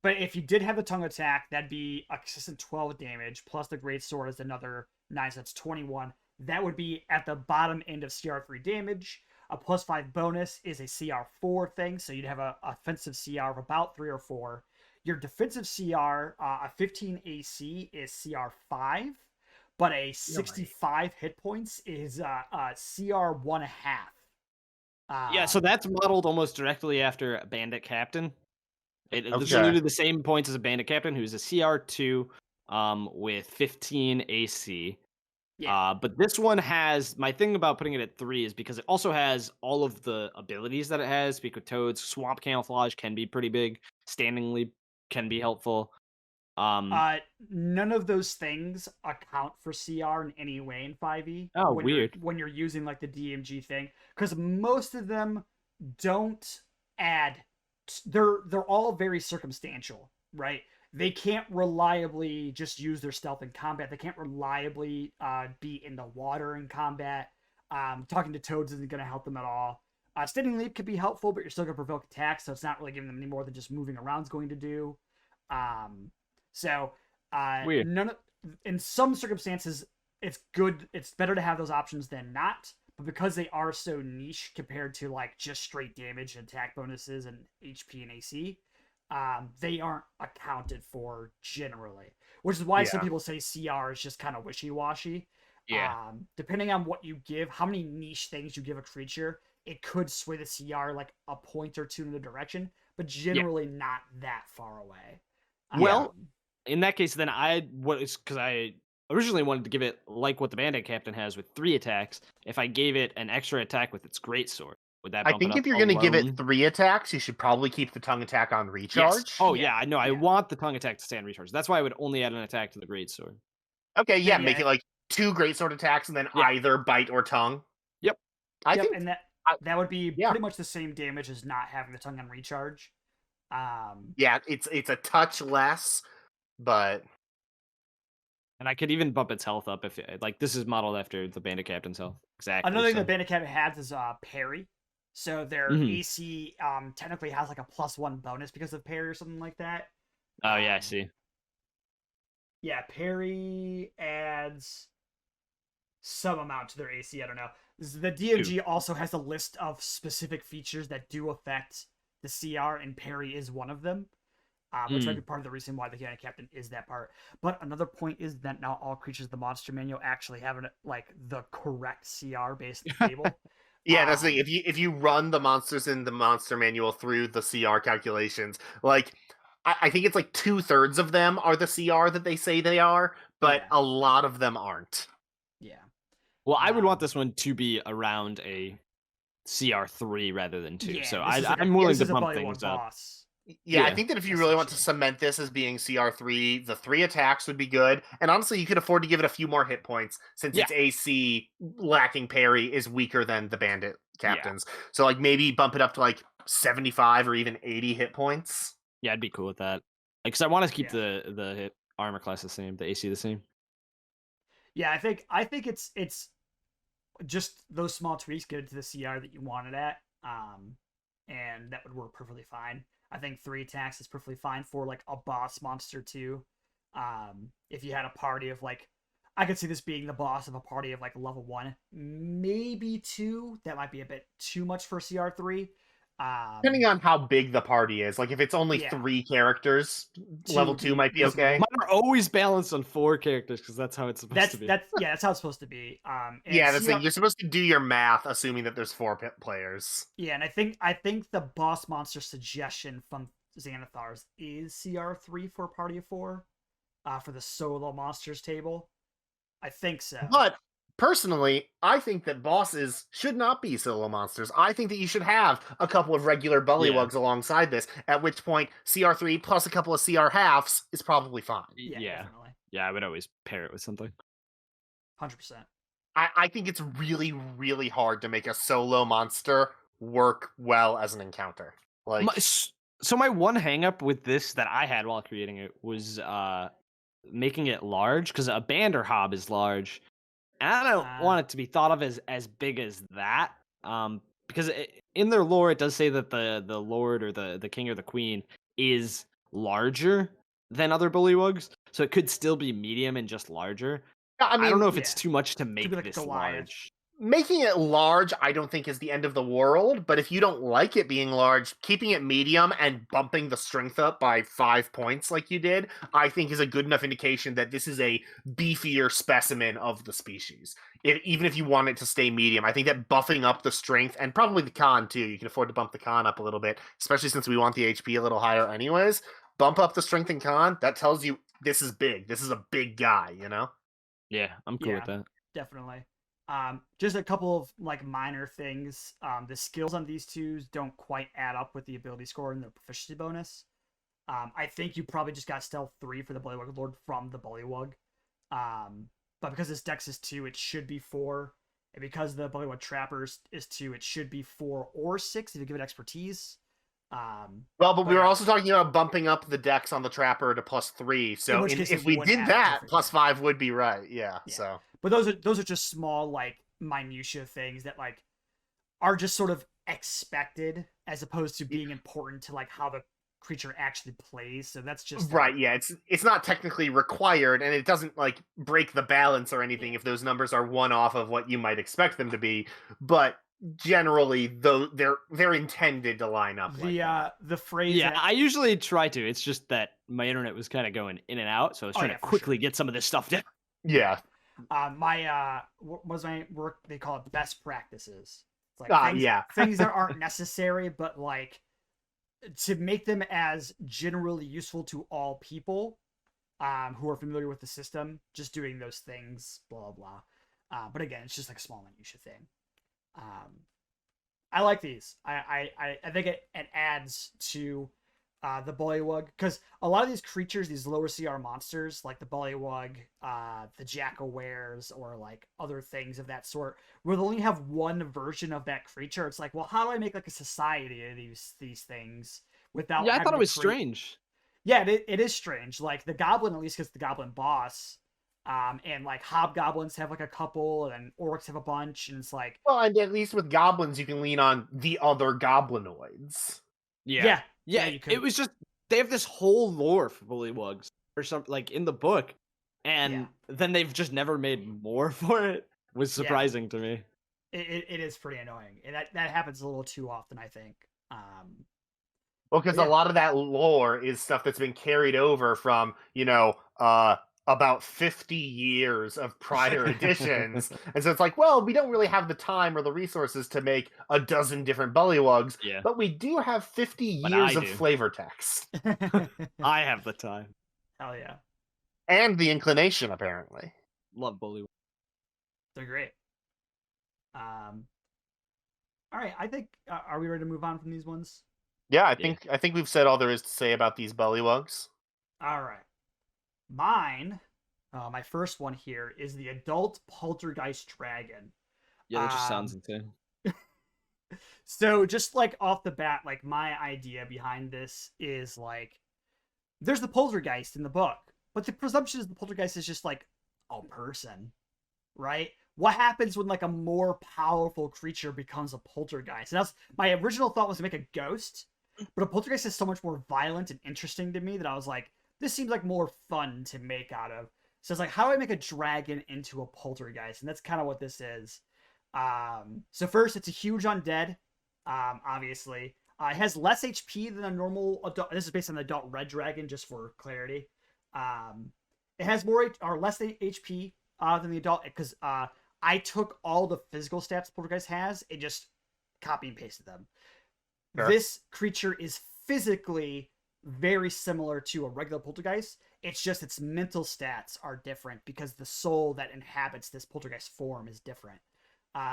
Speaker 2: but if you did have the tongue attack, that'd be a consistent 12 damage, plus the great sword is another 9, so that's 21. That would be at the bottom end of CR3 damage. A +5 bonus is a CR4 thing, so you'd have a offensive CR of about 3 or 4. Your defensive CR, a 15 AC is CR5, but a 65 hit points is CR 1.5.
Speaker 3: Yeah, so that's modeled almost directly after a Bandit Captain. It's
Speaker 1: Okay.
Speaker 3: literally the same points as a Bandit Captain, who's a CR2 with 15 AC.
Speaker 2: Yeah.
Speaker 3: But this one has, my thing about putting it at 3 is because it also has all of the abilities that it has. Speak with Toads, Swamp Camouflage can be pretty big, Standing Leap can be helpful.
Speaker 2: None of those things account for CR in any way in 5e.
Speaker 3: Oh,
Speaker 2: when
Speaker 3: weird.
Speaker 2: when you're using like the DMG thing, because most of them don't add. They're all very circumstantial, right? They can't reliably just use their stealth in combat. They can't reliably be in the water in combat. Talking to toads isn't going to help them at all. Standing leap could be helpful, but you're still going to provoke attacks, so it's not really giving them any more than just moving around is going to do. So
Speaker 3: Weird.
Speaker 2: in some circumstances, it's good. It's better to have those options than not. But because they are so niche compared to like just straight damage and attack bonuses and HP and AC, they aren't accounted for generally. Which is why some
Speaker 1: Yeah.
Speaker 2: people say CR is just kind of wishy-washy.
Speaker 3: Yeah.
Speaker 2: Depending on what you give, how many niche things you give a creature, it could sway the CR like a point or two in the direction, but generally not that far away.
Speaker 3: Well, in that case, then because I originally wanted to give it like what the Bandit Captain has with 3 attacks. If I gave it an extra attack with its greatsword, would that
Speaker 1: I
Speaker 3: bump it
Speaker 1: think
Speaker 3: up
Speaker 1: if you're going to give it
Speaker 3: alone?
Speaker 1: 3 attacks, you should probably keep the tongue attack on recharge.
Speaker 3: Yes. Oh
Speaker 2: Yeah,
Speaker 3: yeah, I know. I
Speaker 2: yeah.
Speaker 3: want the tongue attack to stay on recharge. That's why I would only add an attack to the greatsword.
Speaker 1: Okay, yeah,
Speaker 2: Yeah.
Speaker 1: make it like 2 greatsword attacks and then
Speaker 3: Yeah.
Speaker 1: either bite or tongue.
Speaker 3: Yep.
Speaker 1: I
Speaker 2: Yep,
Speaker 1: think
Speaker 2: and
Speaker 1: I-
Speaker 2: that would be
Speaker 1: yeah.
Speaker 2: pretty much the same damage as not having the tongue on recharge.
Speaker 1: Yeah, it's a touch less, but
Speaker 3: And I could even bump its health up if like this is modeled after the Bandit Captain's health. Exactly.
Speaker 2: Another thing
Speaker 3: so.
Speaker 2: that Bandit Captain has is parry. So their
Speaker 3: Mhm.
Speaker 2: AC technically has like a +1 bonus because of parry or something like that.
Speaker 3: Oh yeah, I see.
Speaker 2: Yeah, parry adds some amount to their AC. I don't know. The DMG also has a list of specific features that do affect the CR, and parry is one of them. Which might be part of the reason why the Bandit Captain is that part. But another point is that not all creatures in the monster manual actually have like the correct CR based on the table.
Speaker 1: yeah, that's the thing. If you run the monsters in the monster manual through the CR calculations, like I think it's like 2/3 of them are the CR that they say they are, but
Speaker 2: Yeah.
Speaker 1: a lot of them aren't.
Speaker 2: Yeah.
Speaker 3: Well, I would want this one to be around a CR3 rather than 2.
Speaker 2: Yeah,
Speaker 3: So
Speaker 2: this is like
Speaker 3: I'm
Speaker 2: a,
Speaker 3: willing
Speaker 2: this
Speaker 3: to
Speaker 2: is a
Speaker 3: bump
Speaker 2: Bullywug
Speaker 3: things up.
Speaker 2: boss.
Speaker 1: Yeah, I
Speaker 3: Yeah,
Speaker 1: think that if you really want to
Speaker 2: essentially.
Speaker 1: cement this as being CR3, the 3 attacks would be good. And honestly, you could afford to give it a few more hit points since
Speaker 3: Yeah.
Speaker 1: its AC lacking parry is weaker than the Bandit
Speaker 3: Yeah.
Speaker 1: Captain's. So like maybe bump it up to like 75 or even 80 hit points.
Speaker 3: Yeah, I'd be cool with that. Because I want to keep
Speaker 2: Yeah.
Speaker 3: the hit armor class the same, the AC the same.
Speaker 2: Yeah, I think it's just those small tweaks get it to the CR that you want it at. And that would work perfectly fine. I think 3 attacks is perfectly fine for like a boss monster too. If you had a party of like, I could see this being the boss of a party of like level 1, maybe 2. That might be a bit too much for CR3.
Speaker 1: Depending on how big the party is. Like if it's only
Speaker 2: Yeah.
Speaker 1: 3 characters, level 2 might be
Speaker 2: reasonable.
Speaker 1: okay.
Speaker 3: Mine are always balanced on 4 characters because that's how it's supposed to be.
Speaker 2: That's how it's supposed to be. And
Speaker 1: Yeah, that's
Speaker 2: CR
Speaker 1: it. You're supposed to do your math assuming that there's 4 players.
Speaker 2: Yeah, and I think the boss monster suggestion from Xanathars is CR3 for a party of 4, for the solo monsters table. I think so.
Speaker 1: But personally, I think that bosses should not be solo monsters. I think that you should have a couple of regular Bullywugs alongside this, at which point CR3 plus a couple of CR halves is probably fine.
Speaker 2: Yeah, definitely.
Speaker 3: Yeah, I would always pair it with something.
Speaker 2: 100%.
Speaker 1: I think it's really, really hard to make a solo monster work well as an encounter. Like,
Speaker 3: So my one hang up with this that I had while creating it was making it large, because a Bander Hob is large, and I don't want it to be thought of as big as that. Because in their lore it does say that the lord or the king or the queen is larger than other bullywugs, so it could still be medium and just larger.
Speaker 1: I
Speaker 3: I don't know
Speaker 1: mean,
Speaker 3: if it's too much to make
Speaker 2: be like
Speaker 3: this
Speaker 2: Goliath.
Speaker 3: large.
Speaker 1: making it large, I don't think is the end of the world. But if you don't like it being large, keeping it medium and bumping the strength up by 5 points like you did, I think is a good enough indication that this is a beefier specimen of the species. Even if you want it to stay medium, I think that buffing up the strength and probably the con too, you can afford to bump the con up a little bit, especially since we want the HP a little higher anyways. Bump up the strength and con, that tells you this is big. This is a big guy, you know?
Speaker 3: Yeah, I'm cool with that.
Speaker 2: Definitely. Just a couple of like minor things. The skills on these twos don't quite add up with the ability score and the proficiency bonus. I think you probably just got stealth 3 for the Bullywug Lord from the Bullywug. But because this dex is 2, it should be 4. And because the Bullywug Trappers is 2, it should be 4 or 6 if you give it expertise.
Speaker 1: But we were also talking about bumping up the dex on the Trapper to +3. So if we did that, +5 would be right. Yeah. So,
Speaker 2: but those are just small like minutia things that like are just sort of expected as opposed to being important to like how the creature actually plays. So that's just
Speaker 1: right. Yeah, it's not technically required, and it doesn't like break the balance or anything if those numbers are one off of what you might expect them to be. But generally, though, they're intended to line up.
Speaker 2: The phrase.
Speaker 3: Yeah, I usually try to. It's just that my internet was kind of going in and out, so I was trying to quickly get some of this stuff down.
Speaker 1: Yeah.
Speaker 2: What was my work? They call it best practices. It's like things that aren't necessary, but like to make them as generally useful to all people who are familiar with the system. Just doing those things, blah blah. But again, it's just like a small minutia thing. I like these. I think it adds to the Bullywug, because a lot of these creatures, these lower CR monsters, like the Bullywug, the Jack-o'-wares, or like other things of that sort, will only have one version of that creature. It's like, well, how do I make like a society of these things without?
Speaker 3: Yeah, I thought it was strange.
Speaker 2: Yeah, it is strange. Like the Goblin, at least, gets the Goblin boss. And like hobgoblins have like a couple, and orcs have a bunch, and it's like,
Speaker 1: well, and at least with goblins you can lean on the other goblinoids.
Speaker 2: Yeah,
Speaker 3: it was just they have this whole lore for Bullywugs or something like in the book, and then they've just never made more for it. Was surprising to me.
Speaker 2: It is pretty annoying, and that happens a little too often, I think.
Speaker 1: Well, because a lot of that lore is stuff that's been carried over from about 50 years of prior editions. And so it's like, well, we don't really have the time or the resources to make a dozen different Bullywugs, but we do have 50 years of flavor text.
Speaker 3: I have the time.
Speaker 2: Hell yeah.
Speaker 1: And the inclination, apparently.
Speaker 3: Love Bullywugs.
Speaker 2: They're great. All right, I think, are we ready to move on from these ones?
Speaker 1: Yeah, I think we've said all there is to say about these Bullywugs.
Speaker 2: All right. Mine, my first one here, is the adult Poltergeist Dragon.
Speaker 3: Yeah, that just sounds insane.
Speaker 2: So just like off the bat, like my idea behind this is like, there's the Poltergeist in the book, but the presumption is the Poltergeist is just like a person, right? What happens when like a more powerful creature becomes a Poltergeist? And that's my original thought was to make a ghost, but a Poltergeist is so much more violent and interesting to me that I was like, this seems like more fun to make out of. So it's like, how do I make a dragon into a Poltergeist? And that's kind of what this is. So first, it's a huge undead, obviously. It has less HP than a normal adult. This is based on the adult red dragon, just for clarity. It has less HP than the adult, because I took all the physical stats Poltergeist has and just copy and pasted them. Sure. This creature is physically very similar to a regular Poltergeist. It's just its mental stats are different because the soul that inhabits this Poltergeist form is different.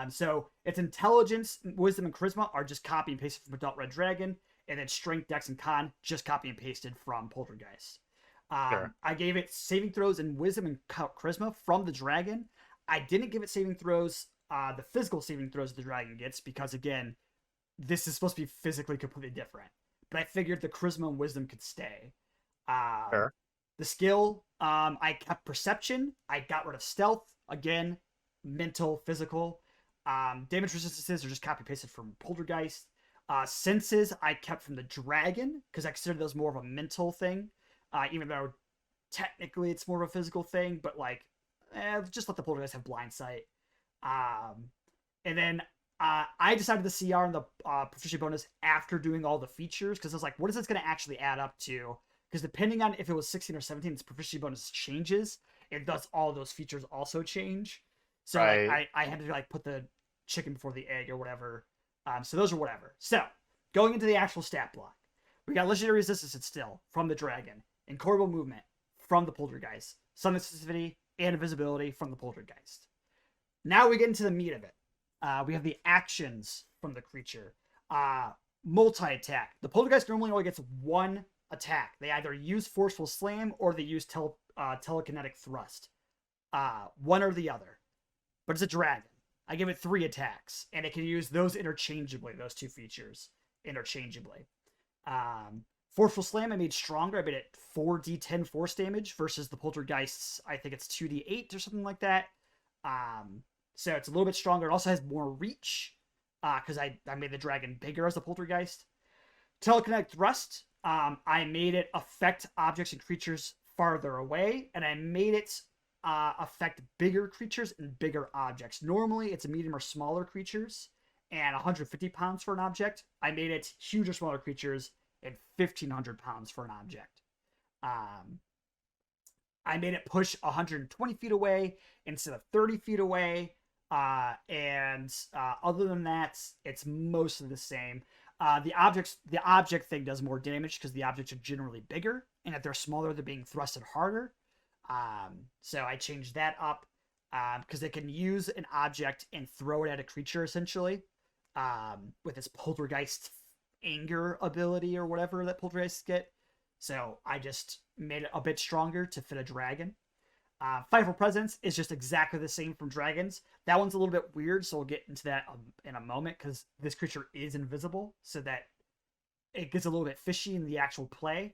Speaker 2: So its intelligence, wisdom, and charisma are just copy and pasted from Adult Red Dragon, and then strength, dex, and con just copy and pasted from Poltergeist. Sure. I gave it saving throws and wisdom and charisma from the dragon. I didn't give it saving throws, the physical saving throws the dragon gets, because again, this is supposed to be physically completely different. But I figured the charisma and wisdom could stay.
Speaker 1: Fair.
Speaker 2: The skill, I kept perception. I got rid of stealth. Again, mental, physical. Damage resistances are just copy pasted from Poltergeist. Senses I kept from the dragon because I considered those more of a mental thing, even though technically it's more of a physical thing. But like, just let the Poltergeist have blind sight. And then I decided the CR and the proficiency bonus after doing all the features because I was like, what is this going to actually add up to? Because depending on if it was 16 or 17, its proficiency bonus changes. And thus all those features also change. So
Speaker 1: Right.
Speaker 2: I had to like put the chicken before the egg or whatever. So those are whatever. So going into the actual stat block, we got legendary resistance still from the dragon, incorrigible movement from the poltergeist, summon sensitivity and invisibility from the poltergeist. Now we get into the meat of it. We have the actions from the creature. Multi-attack. The poltergeist normally only gets one attack. They either use forceful slam or they use telekinetic thrust. One or the other. But it's a dragon. I give it 3 attacks, and it can use those interchangeably, those 2 features interchangeably. Forceful Slam I made stronger. I made it 4d10 force damage versus the Poltergeist's, I think it's 2d8 or something like that. So it's a little bit stronger. It also has more reach, because I made the dragon bigger as the Poltergeist. Telekinetic Thrust, I made it affect objects and creatures farther away, and I made it affect bigger creatures and bigger objects. Normally, it's medium or smaller creatures, and 150 pounds for an object. I made it huge or smaller creatures and 1,500 pounds for an object. I made it push 120 feet away instead of 30 feet away. And other than that, it's mostly the same. The object thing does more damage because the objects are generally bigger, and if they're smaller, they're being thrusted harder. So I changed that up because they can use an object and throw it at a creature essentially, with its poltergeist anger ability or whatever that poltergeists get. So I just made it a bit stronger to fit a dragon. Fight for Presence is just exactly the same from dragons. That one's a little bit weird, so we'll get into that in a moment because this creature is invisible, so that it gets a little bit fishy in the actual play.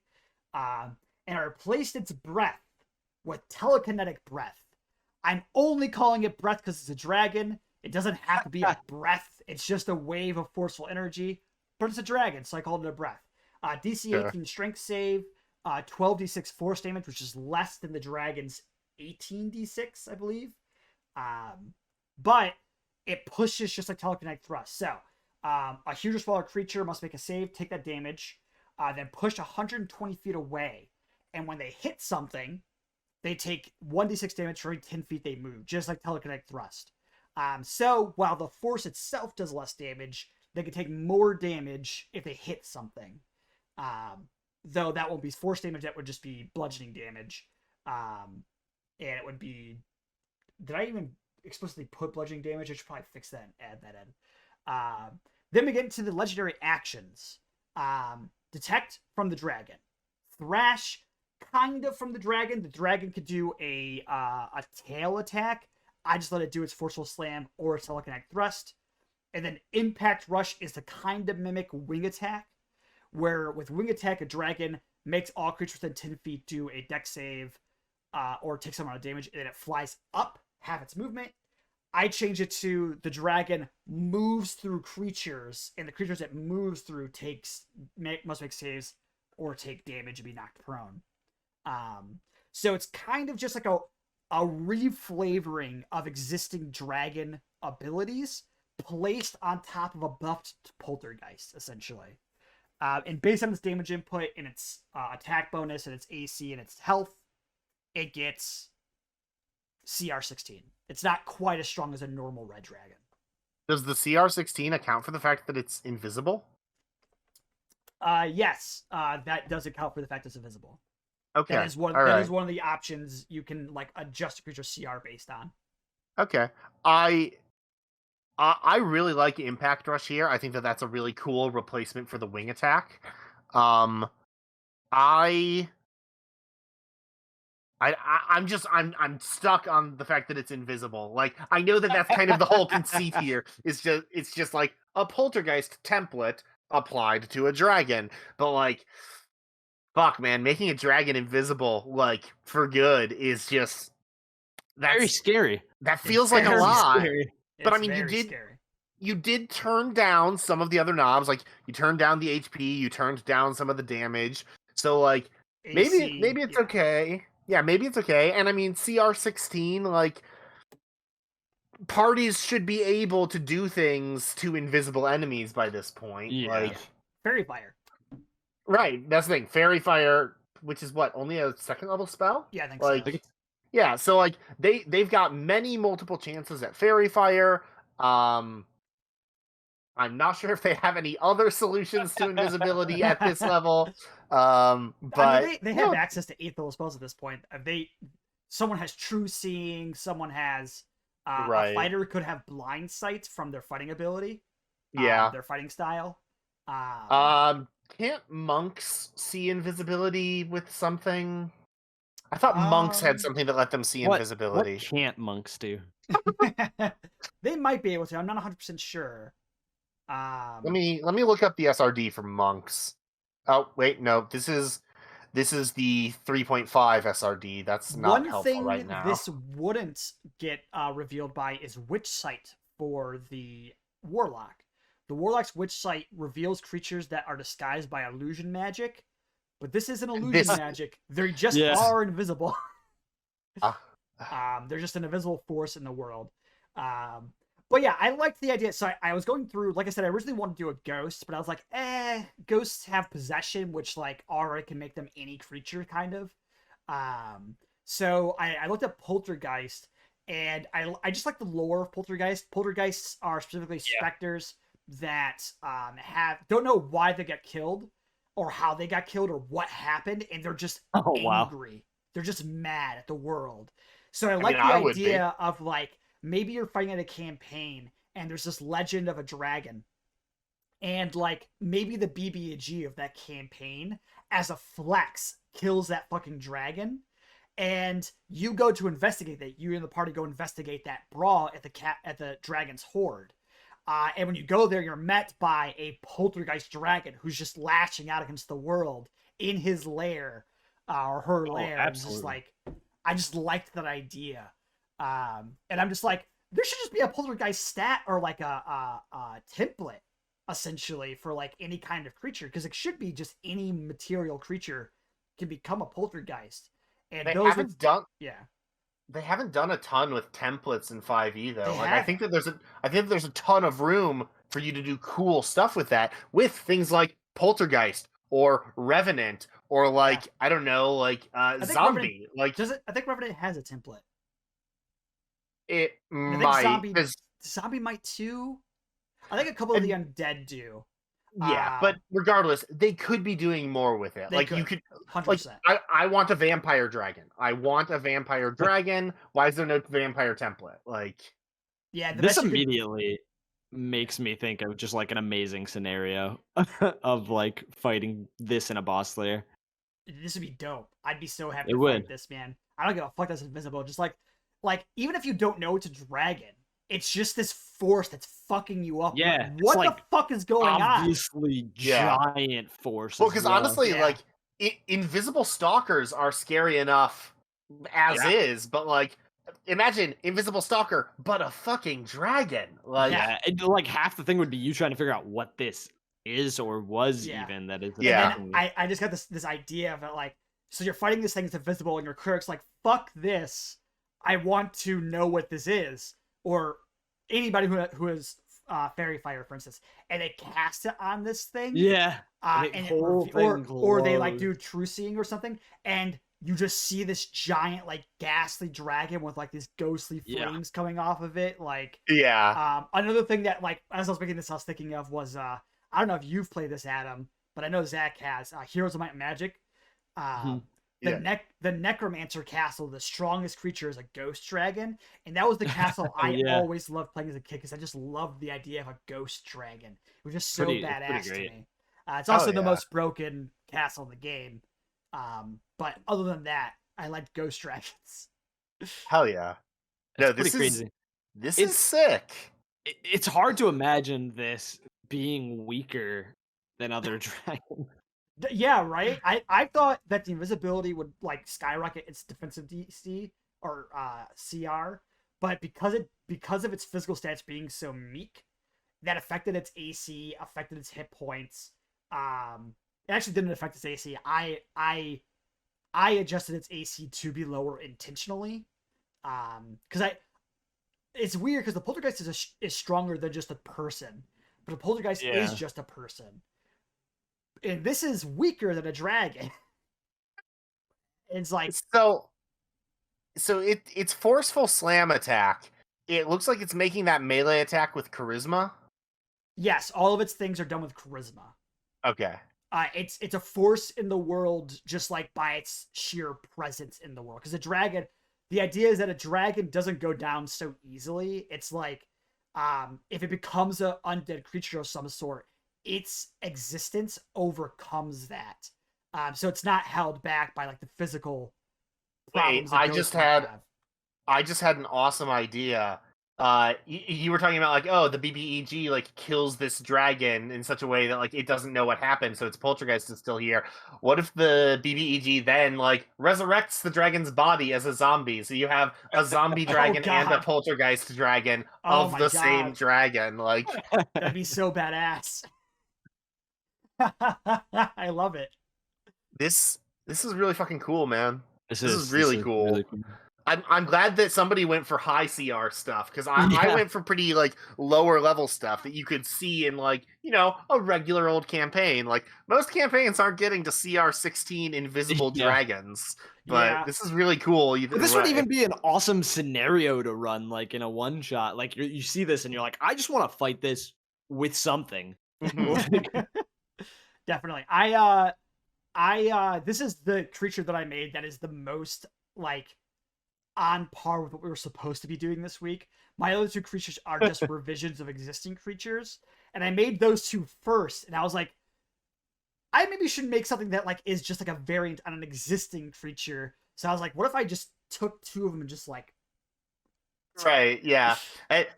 Speaker 2: And I replaced its breath with telekinetic breath. I'm only calling it breath because it's a dragon. It doesn't have to be a breath. It's just a wave of forceful energy, but it's a dragon, so I called it a breath. DC 18 strength save, 12d6 force damage, which is less than the dragon's 18d6, I believe. But it pushes just like telekinetic thrust. So a huge or smaller creature must make a save, take that damage, then push 120 feet away. And when they hit something, they take 1d6 damage for every 10 feet they move, just like telekinetic thrust. So while the force itself does less damage, they can take more damage if they hit something. Though that won't be force damage, that would just be bludgeoning damage. And it would be... Did I even explicitly put bludgeoning damage? I should probably fix that and add that in. Then we get into the legendary actions. Detect from the dragon. Thrash, kind of from the dragon. The dragon could do a tail attack. I just let it do its forceful slam or its telekinetic thrust. And then impact rush is to kind of mimic wing attack, where with wing attack, a dragon makes all creatures within 10 feet do a dex save or take some amount of damage, and then it flies up half its movement. I change it to the dragon moves through creatures, and the creatures it moves through must make saves or take damage and be knocked prone. So it's kind of just like a reflavoring of existing dragon abilities placed on top of a buffed poltergeist, essentially. And based on its damage input and its attack bonus and its AC and its health, it gets CR 16. It's not quite as strong as a normal red dragon.
Speaker 1: Does the CR 16 account for the fact that it's invisible?
Speaker 2: Yes, that does account for the fact it's invisible.
Speaker 1: Okay.
Speaker 2: That is one of the options you can like adjust a creature's CR based on.
Speaker 1: Okay. I really like Impact Rush here. I think that that's a really cool replacement for the wing attack. I I'm stuck on the fact that it's invisible. Like, I know that that's kind of the whole conceit here. It's just like a poltergeist template applied to a dragon, but like, fuck, man, making a dragon invisible like for good is just
Speaker 3: Very scary.
Speaker 1: that feels like a
Speaker 3: Very
Speaker 1: lot.
Speaker 3: scary.
Speaker 1: But I
Speaker 2: It's
Speaker 1: mean,
Speaker 2: very scary.
Speaker 1: you did turn down some of the other knobs. Like, you turned down the HP, you turned down some of the damage. So like,
Speaker 2: AC,
Speaker 1: maybe it's okay. Yeah, maybe it's okay. And I mean, CR16, like, parties should be able to do things to invisible enemies by this point.
Speaker 3: Yeah.
Speaker 1: Like,
Speaker 2: Fairy Fire.
Speaker 1: right, that's the thing. Fairy Fire, which is what, only a second level spell?
Speaker 2: Yeah, I think
Speaker 1: Like,
Speaker 2: so.
Speaker 1: yeah, so like they've got many multiple chances at Fairy Fire. I'm not sure if they have any other solutions to invisibility at this level. But
Speaker 2: I mean, they have
Speaker 1: no,
Speaker 2: access to 8th level spells at this point. Someone has True Seeing. Someone has a
Speaker 1: Right.
Speaker 2: fighter could have Blind Sight from their fighting ability.
Speaker 1: yeah.
Speaker 2: Their fighting style.
Speaker 1: Can't monks see invisibility with something? I thought monks had something that let them see invisibility.
Speaker 3: What can't monks do?
Speaker 2: They might be able to. I'm not 100% sure.
Speaker 1: Let me look up the SRD for monks. Oh wait, no, this is the 3.5 SRD. That's not
Speaker 2: One
Speaker 1: helpful
Speaker 2: thing
Speaker 1: right now.
Speaker 2: this wouldn't get revealed by is Witch Sight for the Warlock. The Warlock's Witch Sight reveals creatures that are disguised by illusion magic, but this isn't illusion magic. They just are invisible. They're just an invisible force in the world. But yeah, I liked the idea. So I was going through, like I said, I originally wanted to do a ghost, but I was like, ghosts have possession, which like already can make them any creature kind of. So I looked at Poltergeist, and I just like the lore of Poltergeist. Poltergeists are specifically specters that don't know why they got killed, or how they got killed, or what happened, and they're just angry. Wow. They're just mad at the world. So I like the idea of like, maybe you're fighting at a campaign and there's this legend of a dragon, and like maybe the BB&G of that campaign as a flex kills that fucking dragon, and you go to investigate that. You and the party go investigate that brawl at the dragon's hoard. And when you go there, you're met by a poltergeist dragon who's just lashing out against the world in his lair, or her lair. And just like, I just liked that idea. And I'm just like, there should just be a poltergeist stat, or like a template, essentially, for like any kind of creature, because it should be just any material creature can become a poltergeist. And
Speaker 1: They haven't done a ton with templates in 5e though. Like, I think that there's a ton of room for you to do cool stuff with that, with things like Poltergeist or Revenant, or like I don't know, like Zombie.
Speaker 2: I think Revenant has a template.
Speaker 1: It might.
Speaker 2: Zombie might too. I think a couple of the undead do.
Speaker 1: Yeah, but regardless, they could be doing more with it. Like, you could 100%. Like, I want a vampire dragon. I want a vampire dragon. Why is there no vampire template? Like,
Speaker 3: yeah, this immediately makes me think of just like an amazing scenario of like fighting this in a boss lair.
Speaker 2: This would be dope. I'd be so happy to fight this, man. I don't give a fuck that's invisible. Just like even if you don't know it's a dragon, it's just this force that's fucking you up.
Speaker 3: Yeah.
Speaker 2: Like, what the fuck is going on?
Speaker 3: Obviously, giant force.
Speaker 1: Well, because honestly, like, invisible stalkers are scary enough as is, but like, imagine invisible stalker, but a fucking dragon. Like,
Speaker 3: and like half the thing would be you trying to figure out what this is or was even that is.
Speaker 2: Yeah. And then I just got this idea of it, like, so you're fighting this thing that's invisible, and your cleric's like, fuck this. I want to know what this is. Or anybody who is Fairy Fire, for instance, and they cast it on this thing.
Speaker 3: Yeah.
Speaker 2: Or they like do True Seeing or something, and you just see this giant, like, ghastly dragon with like these ghostly flames coming off of it. Like, another thing that, like, as I was making this, I was thinking of was I don't know if you've played this, Adam, but I know Zach has Heroes of Might and Magic. The Necromancer Castle, the strongest creature is a ghost dragon, and that was the castle I always loved playing as a kid, because I just loved the idea of a ghost dragon. It was just so badass to me. It's also the most broken castle in the game, but other than that, I like ghost dragons.
Speaker 1: Hell yeah.
Speaker 3: It's
Speaker 1: No,
Speaker 3: pretty crazy.
Speaker 1: this
Speaker 3: It's-
Speaker 1: is sick.
Speaker 3: It's hard to imagine this being weaker than other dragons.
Speaker 2: Yeah, right. I thought that the invisibility would like skyrocket its defensive DC or CR, but because of its physical stats being so meek, that affected its AC, affected its hit points. It actually didn't affect its AC. I adjusted its AC to be lower intentionally, because it's weird because the poltergeist is stronger than just a person, but a poltergeist is
Speaker 3: Yeah.
Speaker 2: just a person, and this is weaker than a dragon. It's like,
Speaker 1: So it's forceful slam attack. It looks like it's making that melee attack with charisma.
Speaker 2: yes, all of its things are done with charisma.
Speaker 1: Okay.
Speaker 2: It's a force in the world, just like by its sheer presence in the world. Because a dragon, the idea is that a dragon doesn't go down so easily. It's like, if it becomes an undead creature of some sort, its existence overcomes that. So it's not held back by like the physical problems.
Speaker 1: Wait, I just had an awesome idea. You were talking about like, oh, the BBEG like kills this dragon in such a way that like it doesn't know what happened, so its poltergeist is still here. What if the BBEG then like resurrects the dragon's body as a zombie? So you have a zombie dragon and a
Speaker 2: God.
Speaker 1: poltergeist dragon
Speaker 2: Oh
Speaker 1: of
Speaker 2: my
Speaker 1: the same
Speaker 2: God.
Speaker 1: dragon. Like
Speaker 2: That'd be so badass. I love it.
Speaker 1: this is really fucking cool, man.
Speaker 3: This
Speaker 1: is really cool. I'm glad that somebody went for high CR stuff, because I
Speaker 3: Yeah.
Speaker 1: went for pretty like lower level stuff that you could see in like, you know, a regular old campaign. Like most campaigns aren't getting to CR 16 invisible
Speaker 3: Yeah.
Speaker 1: dragons, but
Speaker 2: Yeah.
Speaker 1: this is really cool.
Speaker 3: This would even be an awesome scenario to run, like in a one shot. Like you see this and you're like, I just want to fight this with something.
Speaker 2: Definitely. This is the creature that I made that is the most like on par with what we were supposed to be doing this week. My other two creatures are just revisions of existing creatures, and I made those two first, and I was like, I maybe should make something that like is just like a variant on an existing creature. So I was like, what if I just took two of them and just like
Speaker 1: Right, yeah.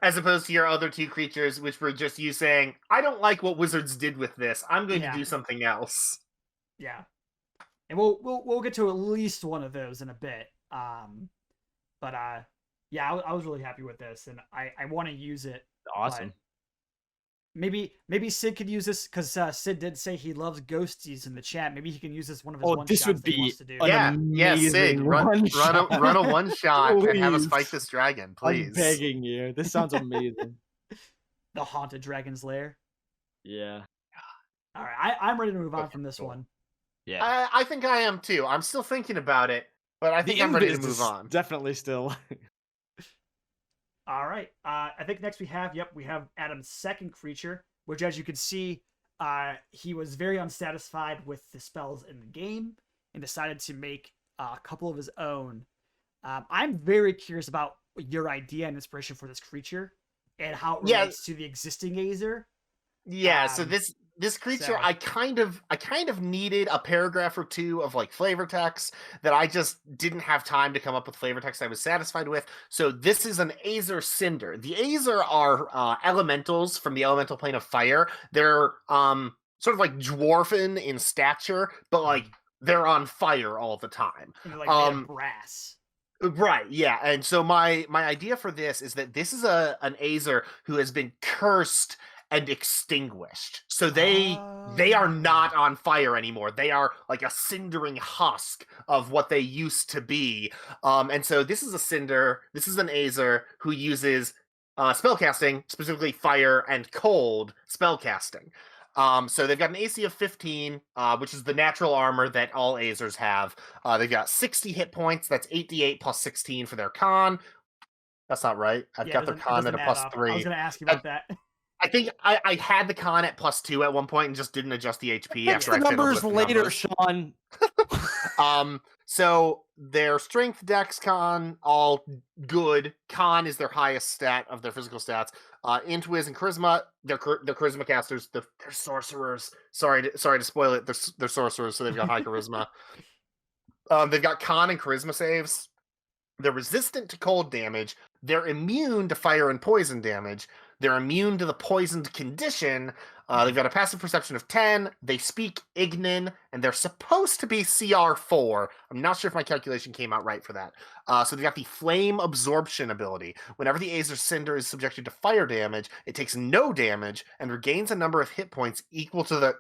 Speaker 1: As opposed to your other two creatures, which were just you saying, I don't like what wizards did with this. I'm going
Speaker 2: Yeah.
Speaker 1: to do something else.
Speaker 2: Yeah. And we'll get to at least one of those in a bit. But yeah, I was really happy with this, and I want to use it.
Speaker 3: Awesome.
Speaker 2: Maybe Sid could use this because Sid did say he loves ghosties in the chat. Maybe he can use this one of his one
Speaker 3: this
Speaker 2: shots
Speaker 3: would
Speaker 2: that he
Speaker 3: be
Speaker 2: wants to do.
Speaker 1: Yeah, Sid,
Speaker 3: amazing
Speaker 1: run a
Speaker 3: one-shot.
Speaker 1: one shot and have us
Speaker 3: Please.
Speaker 1: fight this dragon, please.
Speaker 3: I'm begging you. This sounds amazing.
Speaker 2: The Haunted Dragon's Lair.
Speaker 3: Yeah.
Speaker 2: All right, I'm ready to move on from this one.
Speaker 3: Yeah.
Speaker 1: I think I am too. I'm still thinking about it, but I think I'm ready to move on.
Speaker 3: Definitely still.
Speaker 2: All right. I think next we have Adam's second creature, which, as you can see, he was very unsatisfied with the spells in the game and decided to make a couple of his own. I'm very curious about your idea and inspiration for this creature and how it relates to the existing Azer.
Speaker 1: Yeah, so this creature, I kind of needed a paragraph or two of like flavor text that I just didn't have time to come up with flavor text I was satisfied with. So this is an Azer Cinder. The Azer are elementals from the elemental plane of fire. They're sort of like dwarfen in stature, but like they're on fire all the time.
Speaker 2: And they're like made of brass.
Speaker 1: Right, yeah. And so my idea for this is that this is an Azer who has been cursed and extinguished. So they are not on fire anymore. They are like a cindering husk of what they used to be. And so this is a Cinder. This is an Azer who uses spellcasting, specifically fire and cold spellcasting. So they've got an AC of 15, which is the natural armor that all Azers have. They've got 60 hit points. That's 8d8 plus 16 for their con. That's not right. I've got their con at a +3.
Speaker 2: I was going to ask you about that.
Speaker 1: I think I had the con at +2 at one point and just didn't adjust the HP
Speaker 3: Fix
Speaker 1: after
Speaker 3: the
Speaker 1: I fiddled
Speaker 3: numbers
Speaker 1: with the
Speaker 3: later,
Speaker 1: numbers.
Speaker 3: Sean.
Speaker 1: So their strength, dex, con, all good. Con is their highest stat of their physical stats. Int, Wiz, and Charisma, they're Charisma casters. They're sorcerers. Sorry to spoil it. They're sorcerers, so they've got high Charisma. They've got con and charisma saves. They're resistant to cold damage. They're immune to fire and poison damage. They're immune to the poisoned condition. They've got a passive perception of 10. They speak Ignan, and they're supposed to be CR4. I'm not sure if my calculation came out right for that. So they've got the flame absorption ability. Whenever the Azer Cinder is subjected to fire damage, it takes no damage and regains a number of hit points equal to the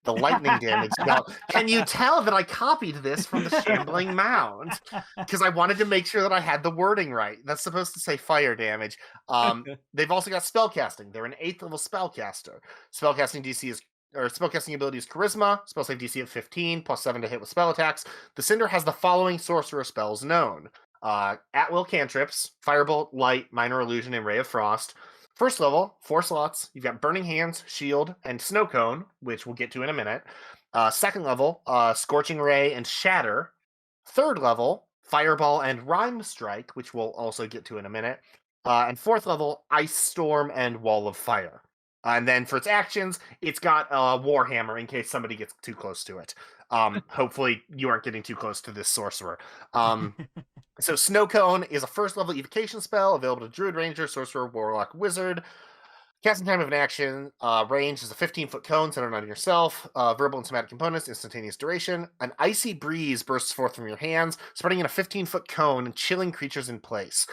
Speaker 1: lightning damage. Now, can you tell that I copied this from the Shambling Mound? Because I wanted to make sure that I had the wording right. That's supposed to say fire damage. They've also got spellcasting. They're an 8th level spellcaster. Spellcasting ability is Charisma, spell save DC of 15, plus 7 to hit with spell attacks. The Cinder has the following sorcerer spells known. At-will cantrips, Firebolt, Light, Minor Illusion, and Ray of Frost. First level, 4 slots. You've got Burning Hands, Shield, and Snow Cone, which we'll get to in a minute. Second level, Scorching Ray and Shatter. Third level, Fireball and Rime Strike, which we'll also get to in a minute. And fourth level, Ice Storm and Wall of Fire. And then for its actions, it's got Warhammer in case somebody gets too close to it. Hopefully you aren't getting too close to this sorcerer. So Snow Cone is a first level evocation spell available to Druid, Ranger, Sorcerer, Warlock, Wizard. Casting time of an action, range is a 15-foot cone centered on yourself. Verbal and somatic components, instantaneous duration. An icy breeze bursts forth from your hands, spreading in a 15-foot cone and chilling creatures in place.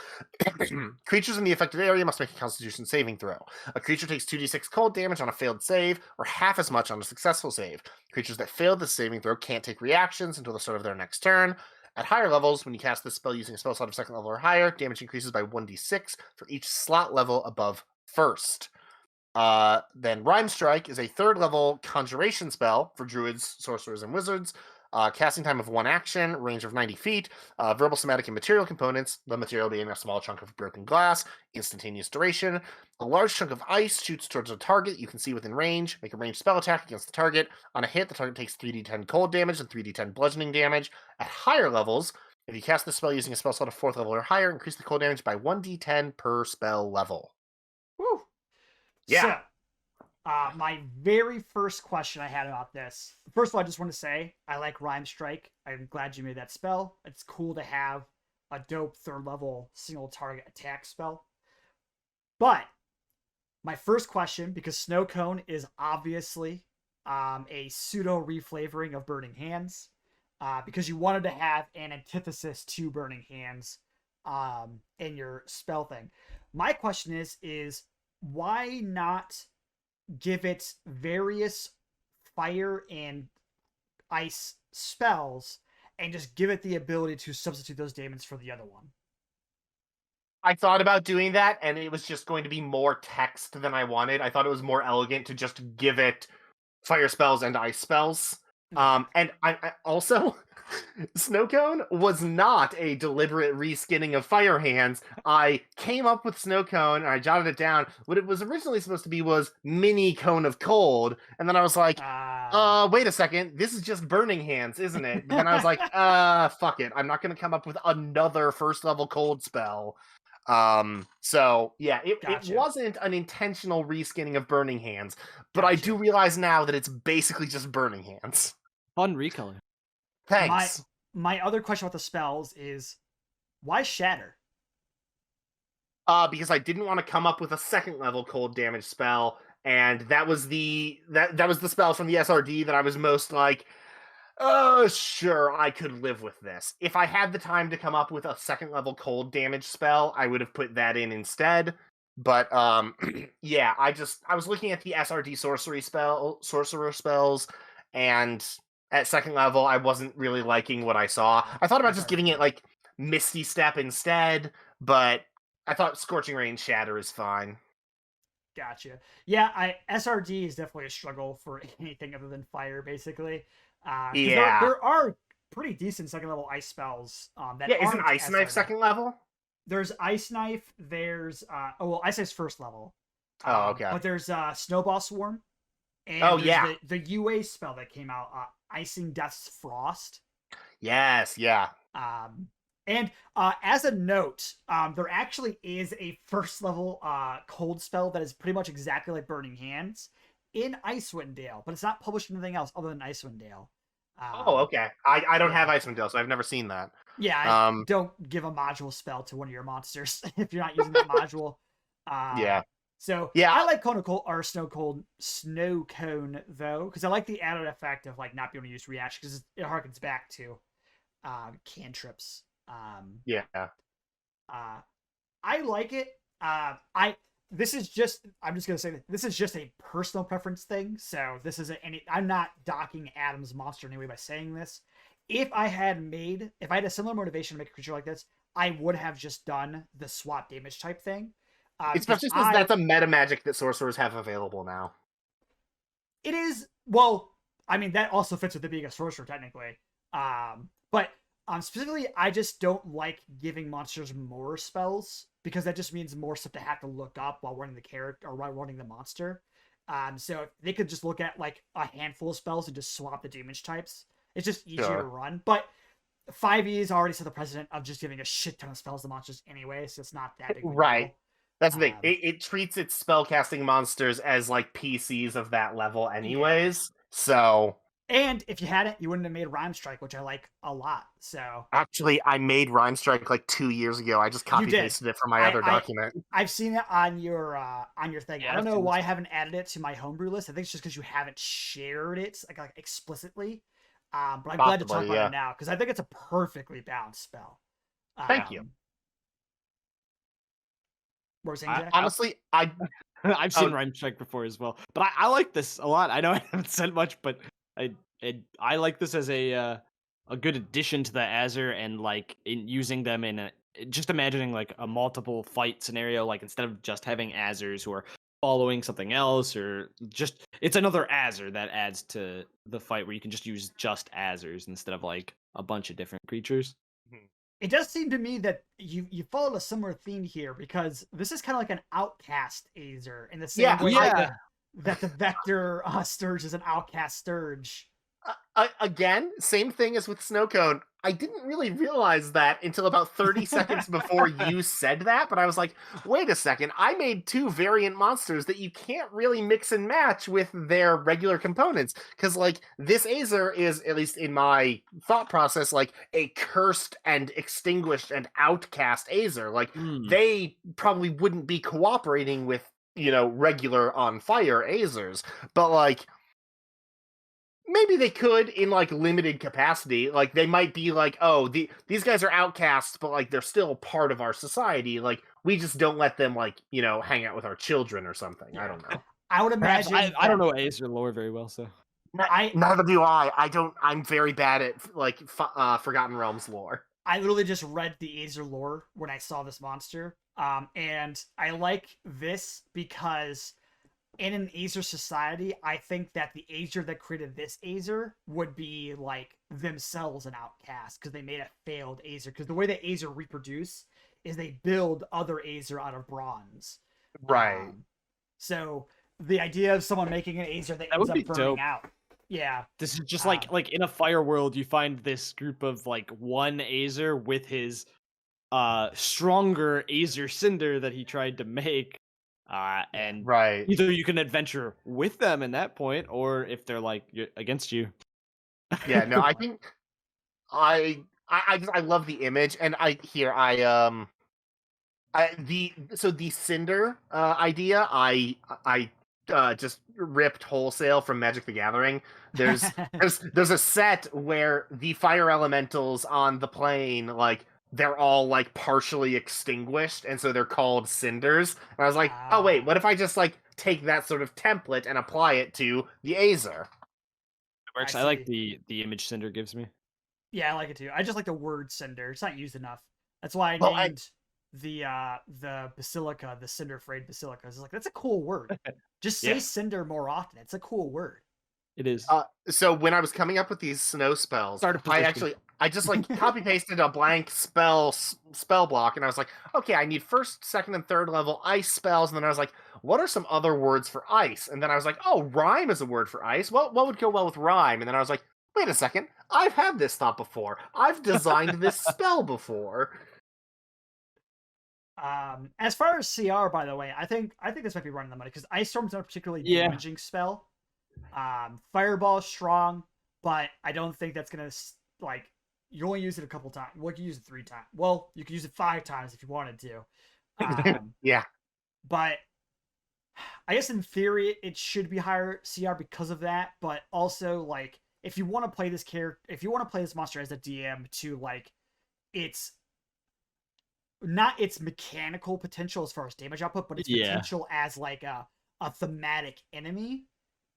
Speaker 1: Creatures in the affected area must make a Constitution saving throw. A creature takes 2d6 cold damage on a failed save, or half as much on a successful save. Creatures that failed the saving throw can't take reactions until the start of their next turn. At higher levels, when you cast this spell using a spell slot of second level or higher, damage increases by 1d6 for each slot level above first. Then Rime Strike is a third level conjuration spell for druids, sorcerers, and wizards. Casting time of 1 action, range of 90 feet, verbal, somatic, and material components, the material being a small chunk of broken glass, instantaneous duration. A large chunk of ice shoots towards a target you can see within range. Make a ranged spell attack against the target. On a hit, the target takes 3d10 cold damage and 3d10 bludgeoning damage. At higher levels, if you cast the spell using a spell slot of 4th level or higher, increase the cold damage by 1d10 per spell level.
Speaker 2: Woo!
Speaker 1: Yeah.
Speaker 2: So, my very first question I had about this. First of all, I just want to say I like Rime Strike. I'm glad you made that spell. It's cool to have a dope third level single target attack spell. But my first question, because Snow Cone is obviously a pseudo reflavoring of Burning Hands, because you wanted to have an antithesis to Burning Hands in your spell thing. My question is why not give it various fire and ice spells and just give it the ability to substitute those daemons for the other one?
Speaker 1: I thought about doing that, and it was just going to be more text than I wanted. I thought it was more elegant to just give it fire spells and ice spells. And I also, Snow Cone was not a deliberate reskinning of Fire Hands. I came up with Snow Cone, and I jotted it down. What it was originally supposed to be was Mini Cone of Cold, and then I was like, wait a second, this is just Burning Hands, isn't it? But then I was like, fuck it, I'm not going to come up with another first level cold spell. So yeah, it wasn't an intentional reskinning of Burning Hands, but I do realize now that it's basically just Burning Hands.
Speaker 3: Fun recolor.
Speaker 1: Thanks.
Speaker 2: My other question about the spells is, why Shatter?
Speaker 1: Because I didn't want to come up with a second level cold damage spell, and that was the spell from the SRD that I was most like, oh, sure, I could live with this. If I had the time to come up with a second level cold damage spell, I would have put that in instead. But yeah, I was looking at the SRD sorcerer spells, and at second level, I wasn't really liking what I saw. I thought about just giving it like Misty Step instead, but I thought Scorching Ray and Shatter is fine.
Speaker 2: Gotcha. Yeah, SRD is definitely a struggle for anything other than fire, basically.
Speaker 1: Yeah.
Speaker 2: There are pretty decent second level ice spells.
Speaker 1: Isn't Ice Knife second level?
Speaker 2: There's Ice Knife. There's Ice Knife's first level.
Speaker 1: Oh, okay.
Speaker 2: But there's Snowball Swarm. And the UA spell that came out, Icing Death's Frost.
Speaker 1: Yes, yeah.
Speaker 2: And as a note, there actually is a first level cold spell that is pretty much exactly like Burning Hands in Icewind Dale, but it's not published in anything else other than Icewind Dale.
Speaker 1: Oh, okay. I don't have
Speaker 2: Yeah.
Speaker 1: Icewind Dale, so I've never seen that.
Speaker 2: Don't give a module spell to one of your monsters if you're not using that module.
Speaker 1: Yeah.
Speaker 2: So
Speaker 1: Yeah.
Speaker 2: I like Cone of Cold or Snow Cone though, because I like the added effect of like not being able to use reaction because it harkens back to cantrips.
Speaker 1: Yeah.
Speaker 2: I like it. I'm just gonna say that this is just a personal preference thing. So this isn't any. I'm not docking Adam's monster in any way by saying this. If I had a similar motivation to make a creature like this, I would have just done the swap damage type thing.
Speaker 1: Especially since that's a meta magic that sorcerers have available now.
Speaker 2: It is, well, I mean, that also fits with it being a sorcerer, technically. But specifically, I just don't like giving monsters more spells because that just means more stuff to have to look up while running the character or while running the monster. So they could just look at like a handful of spells and just swap the damage types. It's just easier to run. But 5e's already set the precedent of just giving a shit ton of spells to monsters anyway, so it's not that big of a deal.
Speaker 1: That's the thing. It treats its spellcasting monsters as like PCs of that level anyways. Yeah. So
Speaker 2: and if you hadn't, you wouldn't have made Rhyme Strike, which I like a lot. So
Speaker 1: actually, I made Rhyme Strike like 2 years ago. I just copy pasted it from my other document.
Speaker 2: I've seen it on your thing. Yeah, I don't know why I haven't added it to my homebrew list. I think it's just because you haven't shared it like explicitly. But I'm glad to talk about it now because I think it's a perfectly balanced spell.
Speaker 1: Thank you.
Speaker 2: Honestly,
Speaker 3: I've seen Rhyme Strike before as well, but I like this a lot. I know I haven't said much, but I like this as a good addition to the Azer, and like in using them in just imagining like a multiple fight scenario, like instead of just having Azers who are following something else, or just it's another Azer that adds to the fight where you can just use just Azers instead of like a bunch of different creatures.
Speaker 2: It does seem to me that you followed a similar theme here because this is kind of like an outcast Azer in the same way that the Vector Stirge is an outcast Stirge.
Speaker 1: Again, same thing as with Snowcone. I didn't really realize that until about 30 seconds before you said that, but I was like, wait a second, I made 2 variant monsters that you can't really mix and match with their regular components. Because, like, this Azer is, at least in my thought process, like a cursed and extinguished and outcast Azer. Like, they probably wouldn't be cooperating with, regular on fire Azers. But, like, maybe they could in like limited capacity. Like they might be like, oh, these guys are outcasts, but like they're still part of our society. Like we just don't let them like hang out with our children or something. Yeah. I don't know.
Speaker 2: I would imagine.
Speaker 3: I don't know Azer lore very well, so
Speaker 1: neither do I. I'm very bad at like Forgotten Realms lore.
Speaker 2: I literally just read the Azer lore when I saw this monster, and I like this because in an Azer society, I think that the Azer that created this Azer would be like themselves an outcast because they made a failed Azer. Because the way that Azer reproduce is they build other Azer out of bronze.
Speaker 1: Right.
Speaker 2: So the idea of someone making an Azer that ends up burning dope. Out. Yeah.
Speaker 3: This is just like in a fire world, you find this group of like one Azer with his stronger Azer Cinder that he tried to make. And either you can adventure with them in that point, or if they're like against you.
Speaker 1: Yeah, no, I think I love the image, and the Cinder idea I just ripped wholesale from Magic the Gathering. There's a set where the fire elementals on the plane like they're all like partially extinguished, and so they're called cinders. And I was like, oh wait, what if I just like take that sort of template and apply it to the Azer?
Speaker 3: It works. I like the image Cinder gives me.
Speaker 2: Yeah, I like it too. I just like the word cinder. It's not used enough. That's why I named the basilica the Cinder Frayed Basilica. It's like that's a cool word. Just say cinder more often. It's a cool word.
Speaker 3: It is.
Speaker 1: So when I was coming up with these snow spells, I just like copy pasted a blank spell block, and I was like, okay, I need 1st, 2nd, and 3rd level ice spells. And then I was like, what are some other words for ice? And then I was like, oh, rhyme is a word for ice. Well, what would go well with rhyme? And then I was like, wait a second, I've had this thought before. I've designed this spell before.
Speaker 2: As far as CR, by the way, I think this might be running the money because Ice Storm's not a particularly damaging spell. Fireball is strong. but I don't think that's gonna like. You only use it a couple times. Well, you can use it 3 times. Well, you could use it 5 times if you wanted to.
Speaker 1: Yeah.
Speaker 2: But I guess in theory it should be higher CR because of that. But also like if you want to play this if you want to play this monster as a DM to like its not its mechanical potential as far as damage output, but its potential as like a thematic enemy,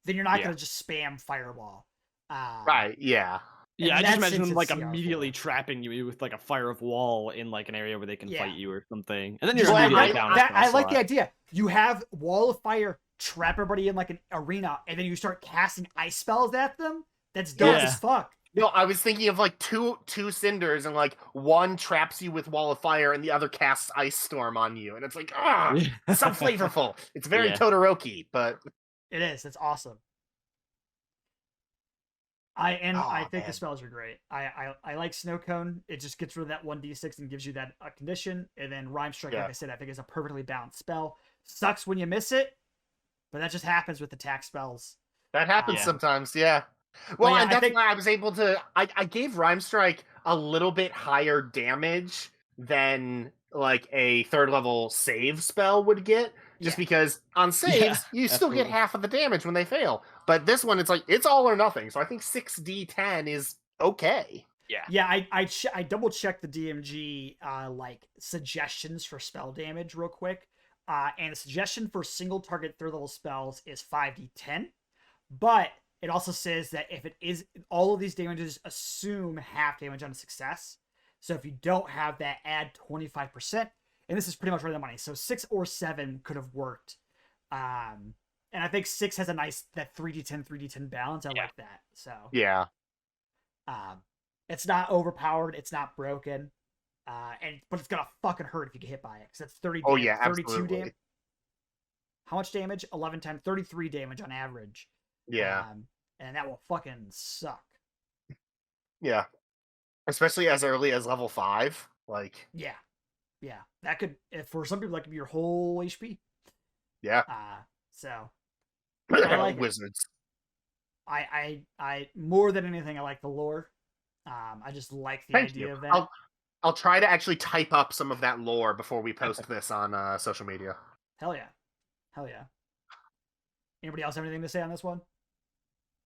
Speaker 2: then you're not gonna just spam fireball.
Speaker 1: Right. Yeah.
Speaker 3: Yeah, I
Speaker 2: And
Speaker 3: just
Speaker 2: that's
Speaker 3: imagine them
Speaker 2: since
Speaker 3: like
Speaker 2: it's CR4.
Speaker 3: immediately trapping you with like a fire of wall in like an area where they can
Speaker 2: Yeah.
Speaker 3: fight you or something, and then you're
Speaker 2: Just-
Speaker 3: immediately
Speaker 1: I-
Speaker 3: down. a
Speaker 2: that,
Speaker 3: spell
Speaker 2: I like
Speaker 3: slot.
Speaker 2: the idea. You have wall of fire trap everybody in like an arena, and then you start casting ice spells at them. That's dope
Speaker 3: Yeah.
Speaker 2: as fuck.
Speaker 1: No, I was thinking of like two cinders, and like one traps you with wall of fire, and the other casts ice storm on you, and it's like so flavorful. It's very
Speaker 3: Yeah.
Speaker 1: Todoroki, but
Speaker 2: It is. It's awesome. I think
Speaker 1: man.
Speaker 2: the spells are great. I like Snow Cone. It just gets rid of that 1d6 and gives you that condition. And then Rhyme Strike, like I said, I think is a perfectly balanced spell. Sucks when you miss it, but that just happens with attack spells.
Speaker 1: that happens
Speaker 3: Yeah.
Speaker 1: sometimes. Yeah. Well,
Speaker 2: yeah,
Speaker 1: and
Speaker 2: I
Speaker 1: that's
Speaker 2: think-
Speaker 1: why I was able to. I gave Rhyme Strike a little bit higher damage than like a 3rd level save spell would get. Just because on saves, you still get
Speaker 3: absolutely.
Speaker 1: half of the damage when they fail. But this one, it's like, it's all or nothing. So I think 6d10 is okay.
Speaker 2: Yeah, I double checked the DMG like suggestions for spell damage real quick. And the suggestion for single target 3rd level spells is 5d10. But it also says that if it is all of these damages assume half damage on a success. So if you don't have that, add 25%. And this is pretty much right on the money. So 6 or 7 could have worked. And I think 6 has a nice that 3d10 balance. I like that. So
Speaker 1: Yeah.
Speaker 2: it's not overpowered, it's not broken. But it's gonna fucking hurt if you get hit by it, because that's 30
Speaker 1: Oh,
Speaker 2: damage,
Speaker 1: yeah,
Speaker 2: 32
Speaker 1: absolutely.
Speaker 2: damage. How much damage? 11 times 33 damage on average.
Speaker 1: Yeah.
Speaker 2: And that will fucking suck.
Speaker 1: Yeah. Especially as early as level 5. Like,
Speaker 2: Yeah. That could, for some people, that could be your whole HP.
Speaker 1: yeah.
Speaker 2: So I like it.
Speaker 1: Wizards.
Speaker 2: I more than anything, I like the lore. I just like the
Speaker 1: Thank
Speaker 2: idea
Speaker 1: you.
Speaker 2: of that.
Speaker 1: I'll try to actually type up some of that lore before we post this on social media.
Speaker 2: Hell yeah. Anybody else have anything to say on this one?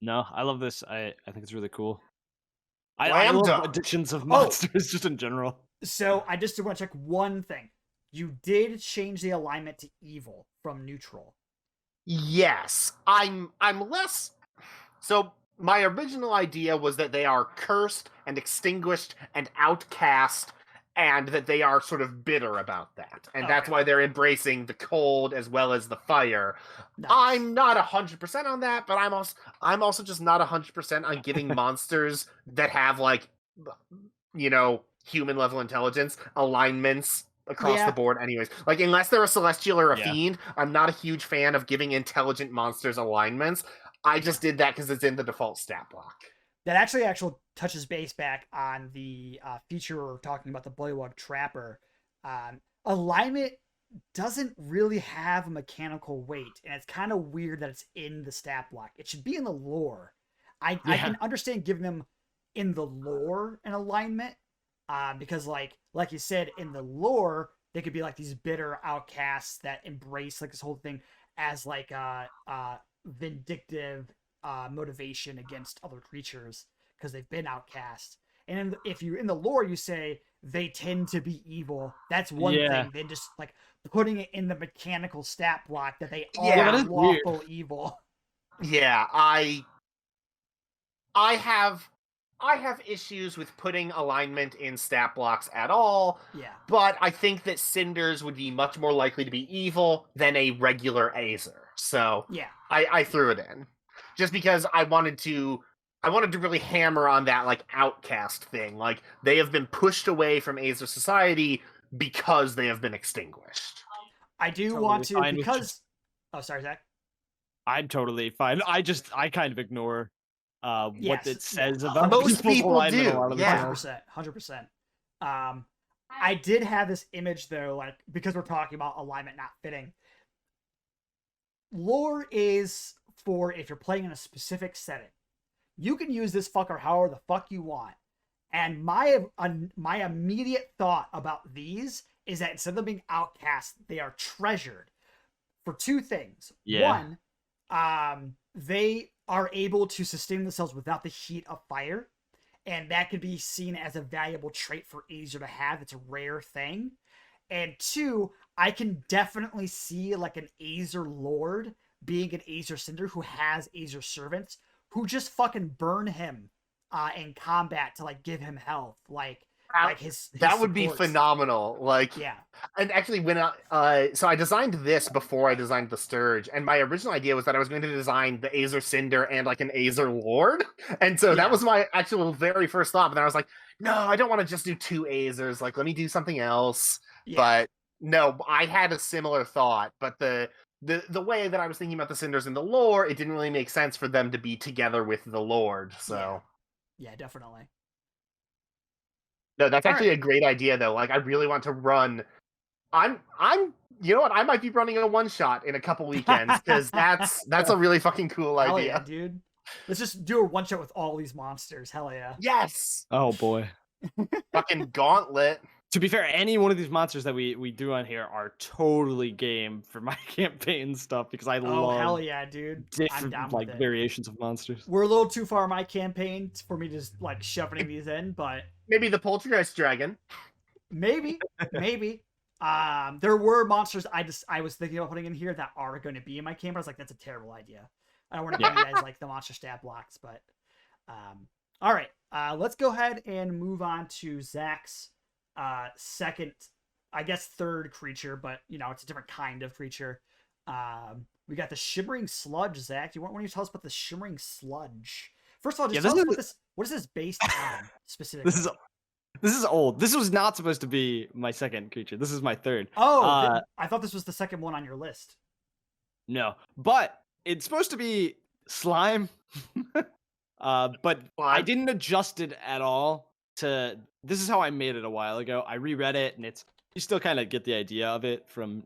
Speaker 3: No, I love this. I think it's really cool. I
Speaker 1: Lambda.
Speaker 3: love additions of monsters just in general.
Speaker 2: So I just want to check one thing. You did change the alignment to evil from neutral.
Speaker 1: Yes, I'm less. So my original idea was that they are cursed and extinguished and outcast, and that they are sort of bitter about that, and that's
Speaker 2: Okay.
Speaker 1: why they're embracing the cold as well as the fire.
Speaker 2: Nice.
Speaker 1: I'm not 100% on that, but I'm also just not 100% on giving monsters that have like, human level intelligence alignments across the board. Anyways, like unless they're a celestial or a fiend, I'm not a huge fan of giving intelligent monsters alignments. I just did that because it's in the default stat block.
Speaker 2: That actually touches base back on the feature we were talking about, the Bullywug Trapper. Alignment doesn't really have a mechanical weight, and it's kind of weird that it's in the stat block. It should be in the lore. I can understand giving them in the lore an alignment, because like you said, in the lore, they could be like these bitter outcasts that embrace like this whole thing as like vindictive motivation against other creatures because they've been outcast. And if you in the lore you say they tend to be evil, that's one thing. Then just like putting it in the mechanical stat block that they are lawful evil.
Speaker 1: Yeah, I have issues with putting alignment in stat blocks at all.
Speaker 2: Yeah.
Speaker 1: But I think that Cinders would be much more likely to be evil than a regular Azer. So
Speaker 2: yeah,
Speaker 1: I threw it in. Just because I wanted to really hammer on that like outcast thing. Like they have been pushed away from Azer society because they have been extinguished.
Speaker 2: I do want to because oh sorry, Zach.
Speaker 3: I'm totally fine. I kind of ignore what it says about
Speaker 1: most people
Speaker 3: alignment
Speaker 1: do.
Speaker 3: a lot of the
Speaker 1: Yeah.
Speaker 3: time.
Speaker 2: 100%. I did have this image though, like because we're talking about alignment not fitting. Lore is for if you're playing in a specific setting. You can use this fucker however the fuck you want. And my immediate thought about these is that instead of being outcast, they are treasured for two things.
Speaker 3: Yeah.
Speaker 2: One, they are able to sustain themselves without the heat of fire, and that could be seen as a valuable trait for Azer to have. It's a rare thing. And two, I can definitely see like an Azer Lord being an Azer Cinder who has Azer servants who just fucking burn him in combat to like give him health, like his
Speaker 1: that would be
Speaker 2: supports.
Speaker 1: phenomenal. Like,
Speaker 2: Yeah.
Speaker 1: And actually, when so I designed this before I designed the Stirge, and my original idea was that I was going to design the Azer Cinder and like an Azer Lord, and so that was my actual very first thought. But then I was like, no, I don't want to just do two Azers. Like, let me do something else.
Speaker 2: Yeah.
Speaker 1: But no, I had a similar thought, but the way that I was thinking about the Cinders in the lore, it didn't really make sense for them to be together with the Lord. So
Speaker 2: yeah, definitely.
Speaker 1: no, that's actually a great idea though. Like, I really want to run. I'm you know what? I might be running a one shot in a couple weekends because that's a really fucking cool
Speaker 2: Hell
Speaker 1: idea.
Speaker 2: yeah, dude. Let's just do a one shot with all these monsters. Hell yeah.
Speaker 1: Yes.
Speaker 3: Oh boy.
Speaker 1: Fucking gauntlet.
Speaker 3: To be fair, any one of these monsters that we do on here are totally game for my campaign stuff because I love
Speaker 2: hell yeah, dude. I'm
Speaker 3: different
Speaker 2: down
Speaker 3: like
Speaker 2: with it.
Speaker 3: variations of monsters.
Speaker 2: We're a little too far in my campaign for me to just like shoving these in, but
Speaker 1: Maybe the Poltergeist dragon.
Speaker 2: maybe. There were monsters I was thinking about putting in here that are going to be in my camp. I was like, that's a terrible idea. I don't want to give you guys like the monster stat blocks, but all right. Let's go ahead and move on to Zach's second, I guess third creature, but you know, it's a different kind of creature. We got the Shimmering Sludge. Zach, do you want to tell us about the Shimmering Sludge? First of all, just tell us what is this based on specifically?
Speaker 3: This is old. This was not supposed to be my second creature. This is my third.
Speaker 2: Oh, I thought this was the second one on your list.
Speaker 3: No, but it's supposed to be slime. But I didn't adjust it at all to. This is how I made it a while ago. I reread it, and you still kind of get the idea of it from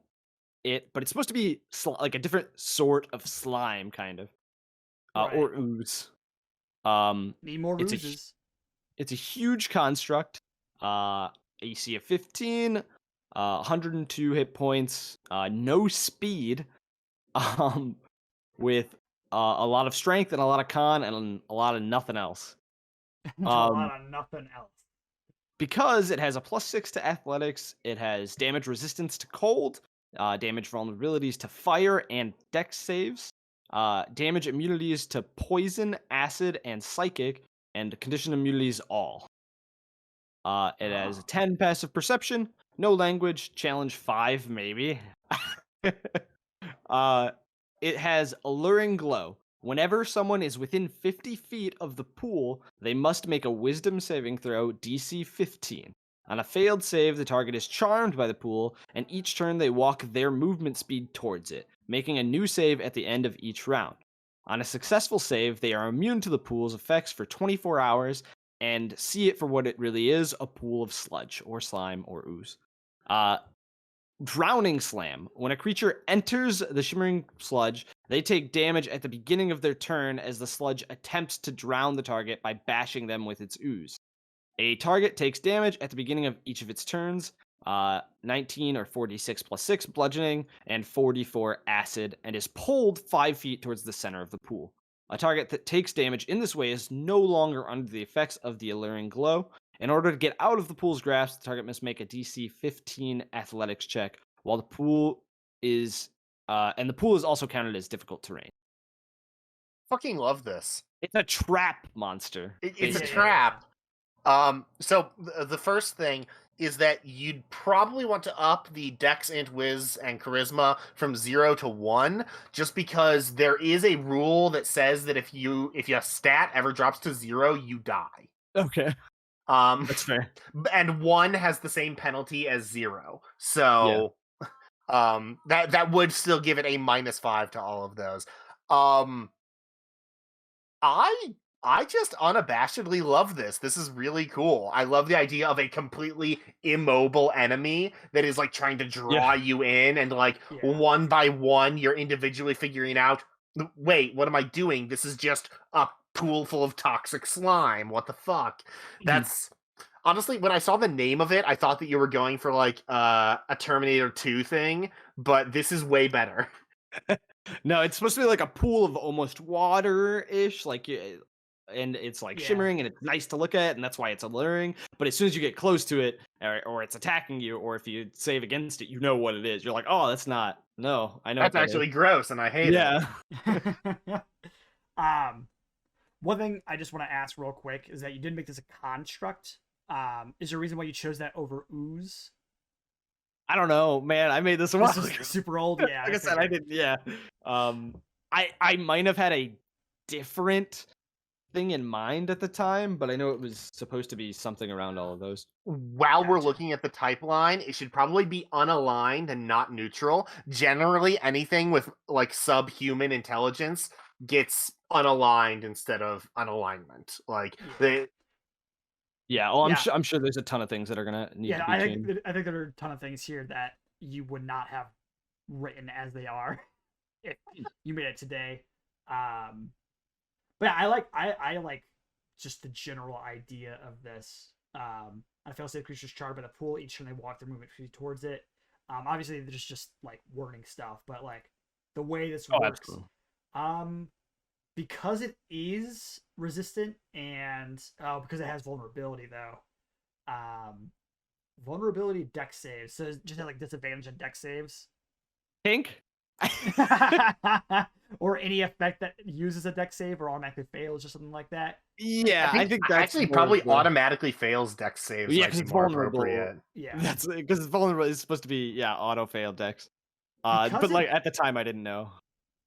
Speaker 3: it, but it's supposed to be like a different sort of slime, kind of, or ooze.
Speaker 2: Need more oozes.
Speaker 3: It's a huge construct. AC of 15, 102 hit points, no speed, with a lot of strength and a lot of con and a lot of nothing else.
Speaker 2: A lot of nothing else.
Speaker 3: Because it has a +6 to athletics, it has damage resistance to cold, damage vulnerabilities to fire and dex saves, damage immunities to poison, acid, and psychic, and condition immunities all. It has a 10 passive perception, no language, challenge 5 maybe. It has alluring glow. Whenever someone is within 50 feet of the pool, they must make a wisdom saving throw DC 15. On a failed save, the target is charmed by the pool, and each turn they walk their movement speed towards it, making a new save at the end of each round. On a successful save, they are immune to the pool's effects for 24 hours and see it for what it really is, a pool of sludge or slime or ooze. Drowning Slam. When a creature enters the Shimmering Sludge, they take damage at the beginning of their turn as the sludge attempts to drown the target by bashing them with its ooze. A target takes damage at the beginning of each of its turns, 19 or 46 plus 6 bludgeoning, and 44 acid, and is pulled 5 feet towards the center of the pool. A target that takes damage in this way is no longer under the effects of the alluring glow. In order to get out of the pool's grasp, the target must make a DC 15 athletics check, while the pool is also counted as difficult terrain.
Speaker 1: Fucking love this.
Speaker 3: It's a trap monster.
Speaker 1: It's a trap. So the first thing is that you'd probably want to up the Dex, Int, Wiz, and Charisma from 0 to 1, just because there is a rule that says that if your stat ever drops to 0, you die.
Speaker 3: Okay. That's fair.
Speaker 1: And 1 has the same penalty as 0. So that would still give it a -5 to all of those. I just unabashedly love this. This is really cool. I love the idea of a completely immobile enemy that is like trying to draw you in, and like one by one you're individually figuring out, wait, what am I doing? This is just a pool full of toxic slime. What the fuck? That's honestly, when I saw the name of it, I thought that you were going for like a Terminator 2 thing, but this is way better.
Speaker 3: No, it's supposed to be like a pool of almost water-ish, like, and it's like
Speaker 2: Yeah.
Speaker 3: shimmering and it's nice to look at, and that's why it's alluring. But as soon as you get close to it, or it's attacking you, or if you save against it, you know what it is. You're like, oh, that's not. No, I know.
Speaker 1: That's
Speaker 3: what that
Speaker 1: actually
Speaker 3: is.
Speaker 1: gross, and I hate it.
Speaker 3: Yeah.
Speaker 2: One thing I just want to ask real quick is that you did make this a construct. Is there a reason why you chose that over ooze?
Speaker 3: I don't know, man. I made this a while
Speaker 2: This
Speaker 3: ago.
Speaker 2: is super old. Yeah.
Speaker 3: Like I said, I did. Yeah. I might have had a different thing in mind at the time, but I know it was supposed to be something around all of those.
Speaker 1: While we're
Speaker 2: Gotcha.
Speaker 1: looking at the type line, it should probably be unaligned and not neutral. Generally, anything with like subhuman intelligence gets unaligned instead of unalignment. Like the
Speaker 3: Yeah. Oh,
Speaker 2: Yeah.
Speaker 3: I'm sure there's a ton of things that are gonna need to be changed.
Speaker 2: I think there are a ton of things here that you would not have written as they are if you made it today. But yeah, I like just the general idea of this. I feel safe creatures charged by the pool each time they walk their movement towards it. Obviously there's just like wording stuff, but like the way this works.
Speaker 3: That's cool.
Speaker 2: Because it is resistant and because it has vulnerability though. Vulnerability deck saves. So just have like disadvantage on deck saves.
Speaker 3: Pink.
Speaker 2: Or any effect that uses a deck save or automatically fails or something like that.
Speaker 3: Yeah, I think that's
Speaker 1: actually probably automatically fails deck saves.
Speaker 3: Yeah,
Speaker 1: might
Speaker 3: because
Speaker 1: be
Speaker 3: it's
Speaker 1: more
Speaker 3: vulnerable.
Speaker 1: appropriate.
Speaker 2: Yeah,
Speaker 3: That's because it's vulnerable. It's supposed to be auto fail decks. But like at the time, I didn't know.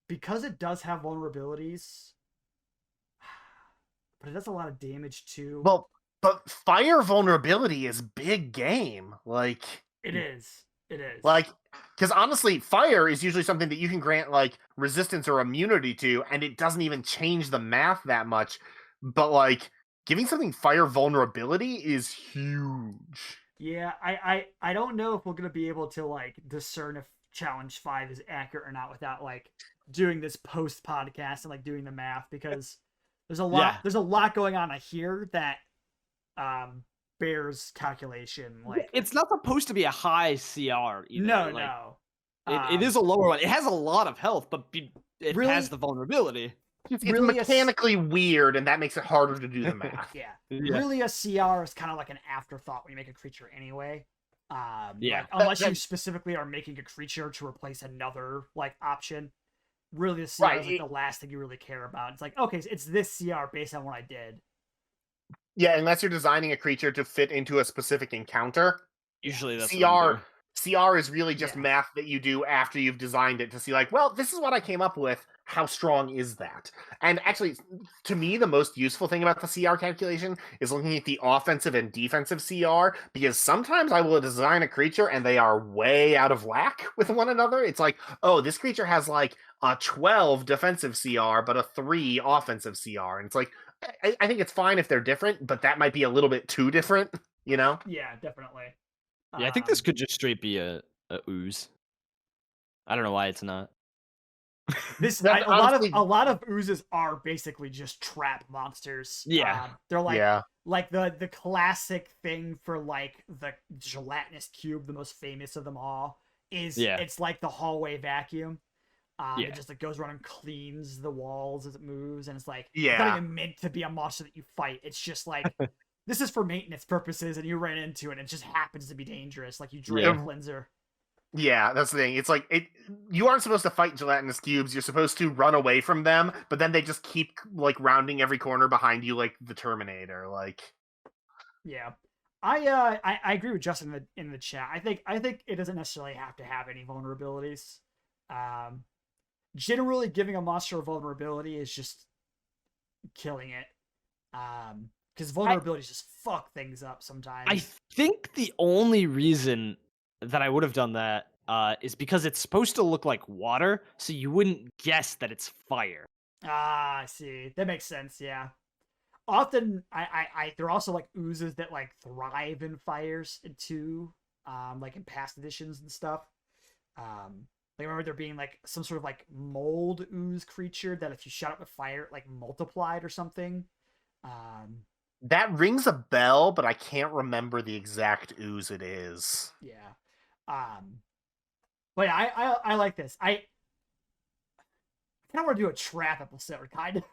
Speaker 2: Because it does have vulnerabilities, but it does a lot of damage too.
Speaker 1: Well, but fire vulnerability is big game. Like
Speaker 2: it is. It is.
Speaker 1: Like, because honestly, fire is usually something that you can grant like resistance or immunity to, and it doesn't even change the math that much. But like, giving something fire vulnerability is huge.
Speaker 2: Yeah, I don't know if we're gonna be able to like discern if challenge 5 is accurate or not without like doing this post podcast and like doing the math, because there's a lot going on here that bears calculation. Like
Speaker 3: it's not supposed to be a high CR either.
Speaker 2: No.
Speaker 3: It is a lower one. It has a lot of health, but it
Speaker 2: really,
Speaker 3: has the vulnerability.
Speaker 1: It's
Speaker 2: really
Speaker 1: mechanically weird, and that makes it harder to do the math.
Speaker 2: Yeah. Really, a CR is kind of like an afterthought when you make a creature anyway. Like, unless you specifically are making a creature to replace another like option. Really, the CR is like the last thing you really care about. It's like, okay, it's this CR based on what I did.
Speaker 1: Yeah, unless you're designing a creature to fit into a specific encounter.
Speaker 3: Usually that's
Speaker 1: CR is really just math that you do after you've designed it to see like, well, this is what I came up with. How strong is that? And actually, to me, the most useful thing about the CR calculation is looking at the offensive and defensive CR, because sometimes I will design a creature and they are way out of whack with one another. It's like, oh, this creature has like a 12 defensive CR, but a 3 offensive CR. And it's like, I think it's fine if they're different, but that might be a little bit too different, you know?
Speaker 2: Yeah, definitely.
Speaker 3: Yeah, I think this could just straight be a ooze. I don't know why it's not.
Speaker 2: A lot of oozes are basically just trap monsters.
Speaker 3: Yeah,
Speaker 2: they're like the classic thing for like the gelatinous cube, the most famous of them all. It's like the hallway vacuum. It just like goes around and cleans the walls as it moves, and it's like it's not even meant to be a monster that you fight. It's just like this is for maintenance purposes, and you ran into it, and it just happens to be dangerous. Like you drain a cleanser.
Speaker 1: Yeah, that's the thing. It's like you aren't supposed to fight gelatinous cubes. You're supposed to run away from them, but then they just keep like rounding every corner behind you, like the Terminator. Like,
Speaker 2: yeah, I agree with Justin in the chat. I think it doesn't necessarily have to have any vulnerabilities. Generally, giving a monster a vulnerability is just killing it. Because vulnerabilities just fuck things up sometimes.
Speaker 3: I think the only reason that I would have done that is because it's supposed to look like water, so you wouldn't guess that it's fire.
Speaker 2: Ah, I see. That makes sense, yeah. Often, there are also like oozes that like thrive in fires too, like in past editions and stuff. Like, I remember there being like some sort of like mold ooze creature that if you shot it with fire, it, like multiplied or something.
Speaker 1: That rings a bell, but I can't remember the exact ooze it is.
Speaker 2: Yeah. But yeah, I like this. I kind of want to do a trap episode, kind of.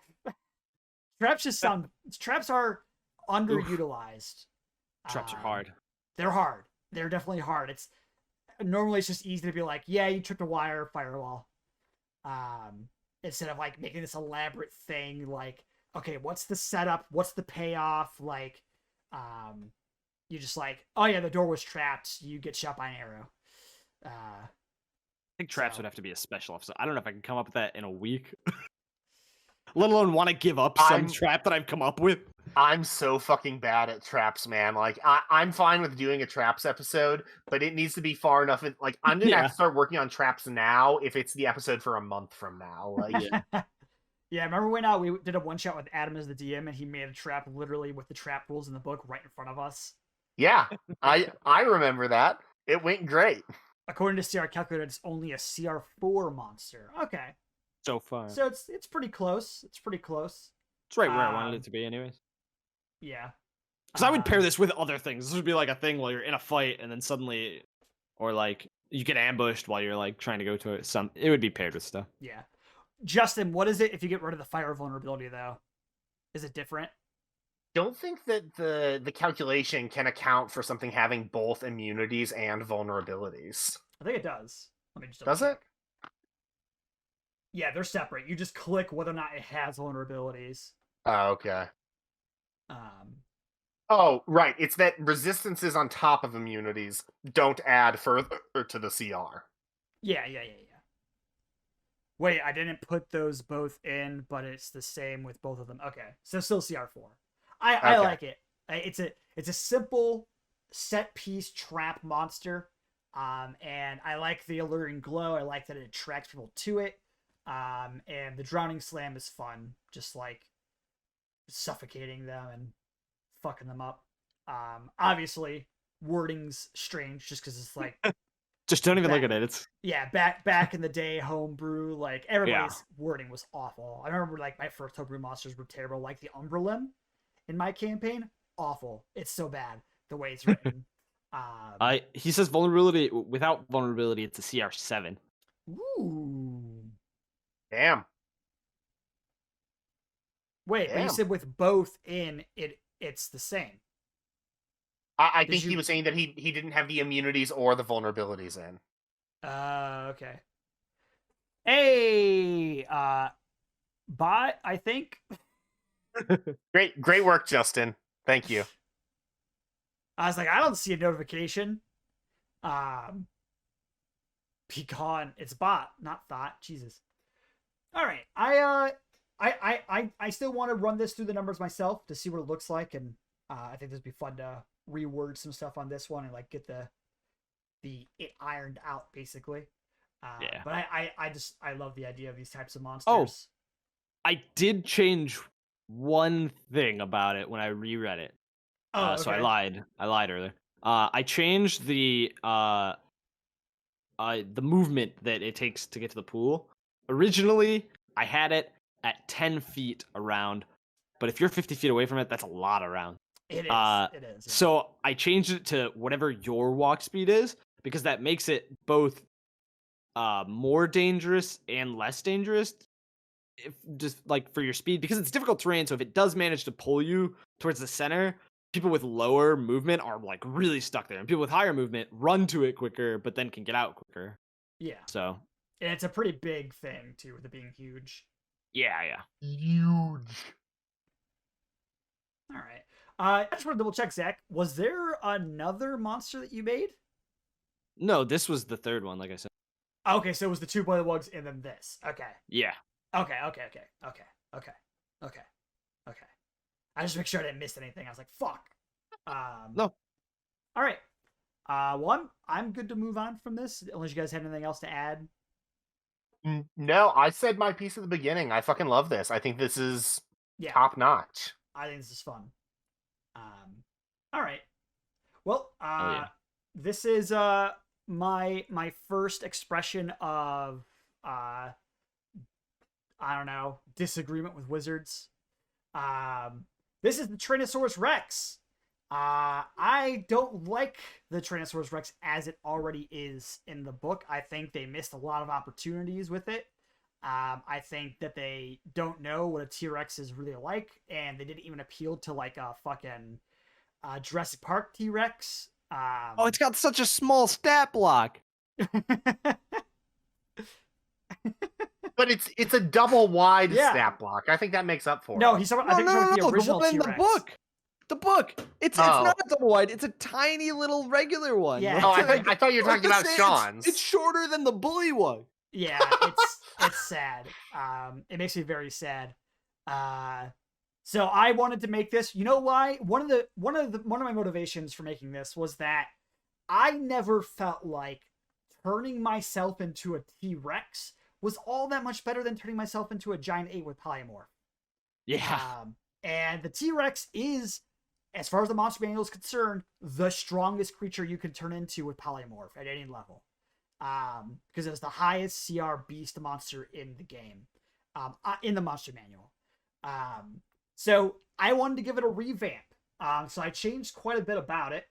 Speaker 2: Traps are underutilized.
Speaker 3: Traps are hard.
Speaker 2: They're hard. They're definitely hard. Normally it's just easy to be like, yeah, you tripped a wire, firewall. Instead of like making this elaborate thing, like, okay, what's the setup? What's the payoff? Like, you just like, oh yeah, the door was trapped. You get shot by an arrow.
Speaker 3: I think traps would have to be a special episode. I don't know if I can come up with that in a week. Let alone want to give up some trap that I've come up with.
Speaker 1: I'm so fucking bad at traps, man. Like, I'm fine with doing a traps episode, but it needs to be far enough. Like, I'm gonna have to start working on traps now if it's the episode for a month from now. Like,
Speaker 2: yeah. Remember when we did a one shot with Adam as the DM, and he made a trap literally with the trap rules in the book right in front of us?
Speaker 1: Yeah, I remember that. It went great.
Speaker 2: According to CR Calculator, it's only a CR4 monster. Okay.
Speaker 3: So far.
Speaker 2: So it's pretty close. It's pretty close.
Speaker 3: It's right where I wanted it to be anyways.
Speaker 2: Yeah.
Speaker 3: Because I would pair this with other things. This would be like a thing while you're in a fight and then suddenly, or like you get ambushed while you're like trying to go to it. It would be paired with stuff.
Speaker 2: Yeah. Justin, what is it if you get rid of the fire vulnerability though? Is it different?
Speaker 1: Don't think that the calculation can account for something having both immunities and vulnerabilities.
Speaker 2: I think it does. Let me just
Speaker 1: Does it?
Speaker 2: Yeah, they're separate. You just click whether or not it has vulnerabilities.
Speaker 1: Oh, okay. Oh, right. It's that resistances on top of immunities don't add further to the CR.
Speaker 2: Yeah. Wait, I didn't put those both in, but it's the same with both of them. Okay, so still CR4. I like it. It's a simple set piece trap monster, and I like the alluring glow. I like that it attracts people to it, and the drowning slam is fun, just like suffocating them and fucking them up. Obviously, wording's strange just because it's like.
Speaker 3: Just don't even look at it.
Speaker 2: Back in the day, homebrew, like everybody's wording was awful. I remember like my first homebrew monsters were terrible, like the Umbralim in my campaign. Awful. It's so bad the way it's written.
Speaker 3: He says vulnerability without vulnerability, it's a CR7.
Speaker 2: Ooh.
Speaker 1: Damn.
Speaker 2: Wait, but you said with both in it's the same.
Speaker 1: I think he was saying that he didn't have the immunities or the vulnerabilities in.
Speaker 2: Okay. Hey, bot, I think.
Speaker 1: Great work, Justin. Thank you.
Speaker 2: I was like, I don't see a notification. Pecan, it's bot, not thought. Jesus. All right, I still want to run this through the numbers myself to see what it looks like, and I think this would be fun to reword some stuff on this one and like get it ironed out basically. But I love the idea of these types of monsters.
Speaker 3: Oh, I did change one thing about it when I reread it. So I lied earlier. I changed the movement that it takes to get to the pool. Originally, I had it at 10 feet around, but if you're 50 feet away from it, that's a lot around.
Speaker 2: It is. It is. Yeah.
Speaker 3: So I changed it to whatever your walk speed is, because that makes it both more dangerous and less dangerous. If just like for your speed, because it's difficult terrain. So if it does manage to pull you towards the center, people with lower movement are like really stuck there, and people with higher movement run to it quicker, but then can get out quicker.
Speaker 2: Yeah.
Speaker 3: So.
Speaker 2: And it's a pretty big thing too, with it being huge.
Speaker 3: Yeah.
Speaker 1: Huge.
Speaker 2: All right. I just want to double check, Zach. Was there another monster that you made?
Speaker 3: No, this was the third one, like I said.
Speaker 2: Okay, so it was the 2 Bullywugs and then this. Okay.
Speaker 3: Yeah.
Speaker 2: Okay. I just make sure I didn't miss anything. I was like, fuck.
Speaker 3: No.
Speaker 2: All right. Well, I'm good to move on from this, unless you guys have anything else to add.
Speaker 1: No, I said my piece at the beginning. I fucking love this. I think this is top notch.
Speaker 2: I think this is fun. All right. Well, this is my first expression of I don't know, disagreement with wizards. This is the Tyrannosaurus Rex. I don't like the Tyrannosaurus Rex as it already is in the book. I think they missed a lot of opportunities with it. I think that they don't know what a T-Rex is really like, and they didn't even appeal to like a fucking Jurassic Park T-Rex.
Speaker 3: Oh, it's got such a small stat block.
Speaker 1: But it's a double wide
Speaker 2: Yeah.
Speaker 1: stat block. I think that makes up for
Speaker 2: No,
Speaker 1: it.
Speaker 2: he's talking.
Speaker 3: No,
Speaker 2: I think he's talking about the original
Speaker 3: one in the
Speaker 2: T-Rex.
Speaker 3: book. The book. It's
Speaker 1: Oh.
Speaker 3: not a double wide. It's a tiny little regular one.
Speaker 2: Yeah.
Speaker 1: Oh,
Speaker 3: Like,
Speaker 1: I thought you were talking about Shawn's.
Speaker 3: It's shorter than the Bullywug.
Speaker 2: Yeah, it's sad. It makes me very sad. So I wanted to make this. You know why? One of my motivations for making this was that I never felt like turning myself into a T-Rex was all that much better than turning myself into a giant ape with polymorph.
Speaker 3: Yeah.
Speaker 2: And the T-Rex is, as far as the monster manual is concerned, the strongest creature you can turn into with polymorph at any level. Because it's the highest CR beast monster in the game, in the monster manual. So I wanted to give it a revamp. So I changed quite a bit about it.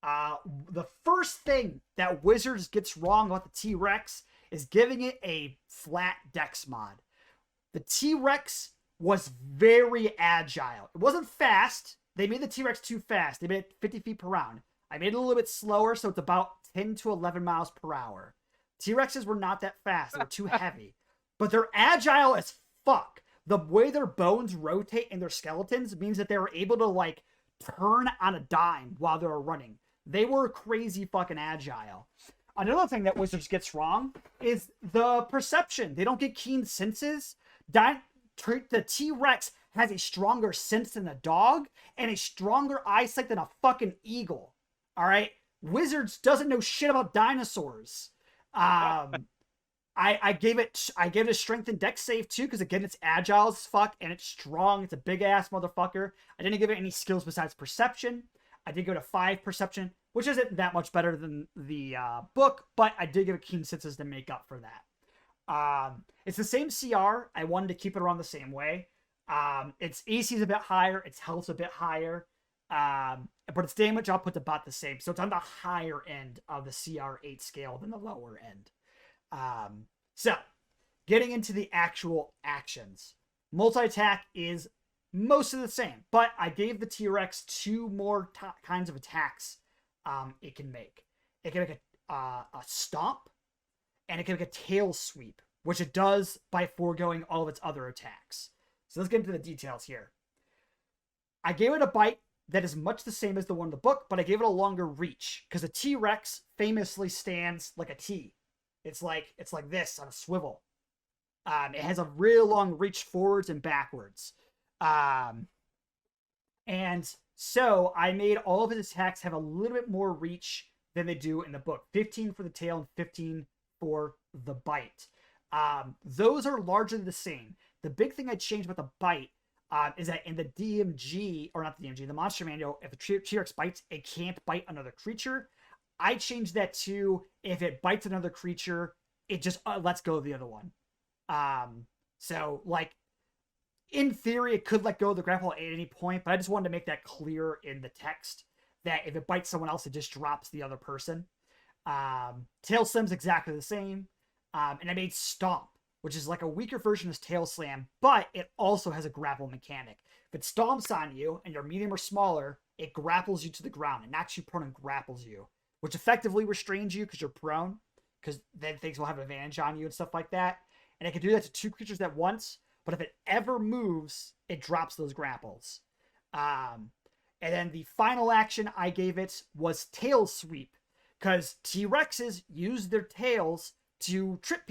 Speaker 2: The first thing that Wizards gets wrong about the T-Rex is giving it a flat dex mod. The T-Rex was very agile. It wasn't fast. They made the T-Rex too fast. They made it 50 feet per round. I made it a little bit slower, so it's about 10 to 11 miles per hour. T-Rexes were not that fast. They were too heavy. But they're agile as fuck. The way their bones rotate in their skeletons means that they were able to, like, turn on a dime while they were running. They were crazy fucking agile. Another thing that Wizards gets wrong is the perception. They don't get keen senses. The T-Rex has a stronger sense than a dog and a stronger eyesight than a fucking eagle. All right? Wizards doesn't know shit about dinosaurs. I gave it a strength and dex save too, because again, it's agile as fuck and it's strong. It's a big ass motherfucker. I didn't give it any skills besides perception. I did go to 5 perception, which isn't that much better than the book, but I did give it keen senses to make up for that. It's the same CR. I wanted to keep it around the same way. Its AC is a bit higher. Its health's a bit higher. But its damage output's about the same. So it's on the higher end of the CR8 scale than the lower end. So, getting into the actual actions. Multi-attack is most of the same, but I gave the T-Rex 2 more kinds of attacks it can make. It can make a stomp, and it can make a tail sweep, which it does by foregoing all of its other attacks. So let's get into the details here. I gave it a bite that is much the same as the one in the book, but I gave it a longer reach, because a T-Rex famously stands like a T. It's like this on a swivel. It has a real long reach forwards and backwards. And so I made all of his attacks have a little bit more reach than they do in the book. 15 for the tail and 15 for the bite. Those are largely the same. The big thing I changed about the bite is that in the DMG, or not the DMG, the monster manual, if a T-Rex bites, it can't bite another creature. I changed that to, if it bites another creature, it just lets go of the other one. So, like, in theory, it could let go of the grapple at any point, but I just wanted to make that clear in the text, that if it bites someone else, it just drops the other person. Tail Slam's exactly the same. And I made Stomp, which is like a weaker version of Tail Slam, but it also has a grapple mechanic. If it stomps on you, and you're medium or smaller, it grapples you to the ground. It knocks you prone and grapples you, which effectively restrains you because you're prone, because then things will have an advantage on you and stuff like that. And it can do that to 2 creatures at once, but if it ever moves, it drops those grapples. And then the final action I gave it was Tail Sweep, because T-Rexes use their tails to trip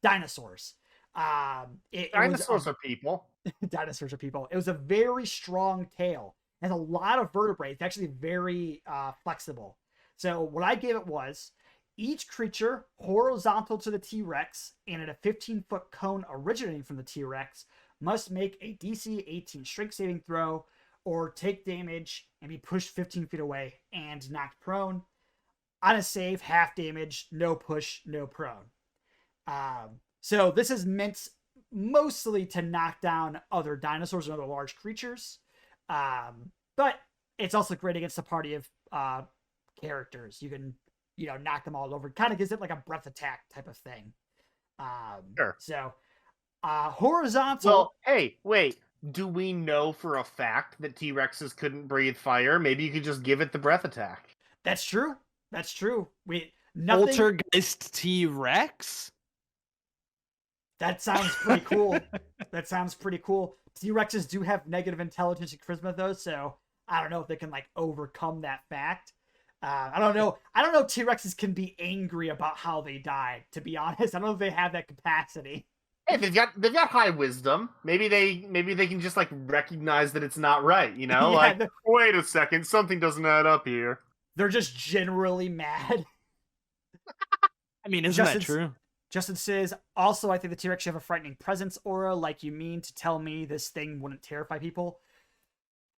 Speaker 2: dinosaurs.
Speaker 1: Dinosaurs are people.
Speaker 2: Dinosaurs are people. It was a very strong tail. It has a lot of vertebrae. It's actually very flexible. So what I gave it was, each creature horizontal to the T-Rex and at a 15-foot cone originating from the T-Rex must make a DC 18 strength saving throw or take damage and be pushed 15 feet away and knocked prone. on a save, half damage, no push, no prone. So this is meant mostly to knock down other dinosaurs and other large creatures. But it's also great against a party of characters. You can, knock them all over. Kind of gives it like a breath attack type of thing.
Speaker 1: Sure.
Speaker 2: So, horizontal.
Speaker 1: Well, hey, wait. Do we know for a fact that T-Rexes couldn't breathe fire? Maybe you could just give it the breath attack.
Speaker 2: That's true. Nothing.
Speaker 3: Poltergeist T-Rex?
Speaker 2: That sounds pretty cool. T-Rexes do have negative intelligence and charisma though, so I don't know if they can overcome that fact. I don't know if T-Rexes can be angry about how they died, to be honest. I don't know if they have that capacity.
Speaker 1: Hey, they've got high wisdom. Maybe they can just recognize that it's not right,
Speaker 2: Yeah,
Speaker 1: wait a second, something doesn't add up here.
Speaker 2: They're just generally mad.
Speaker 3: I mean, isn't that true?
Speaker 2: Justin says, also, I think the T-Rex should have a frightening presence aura, like you mean to tell me this thing wouldn't terrify people.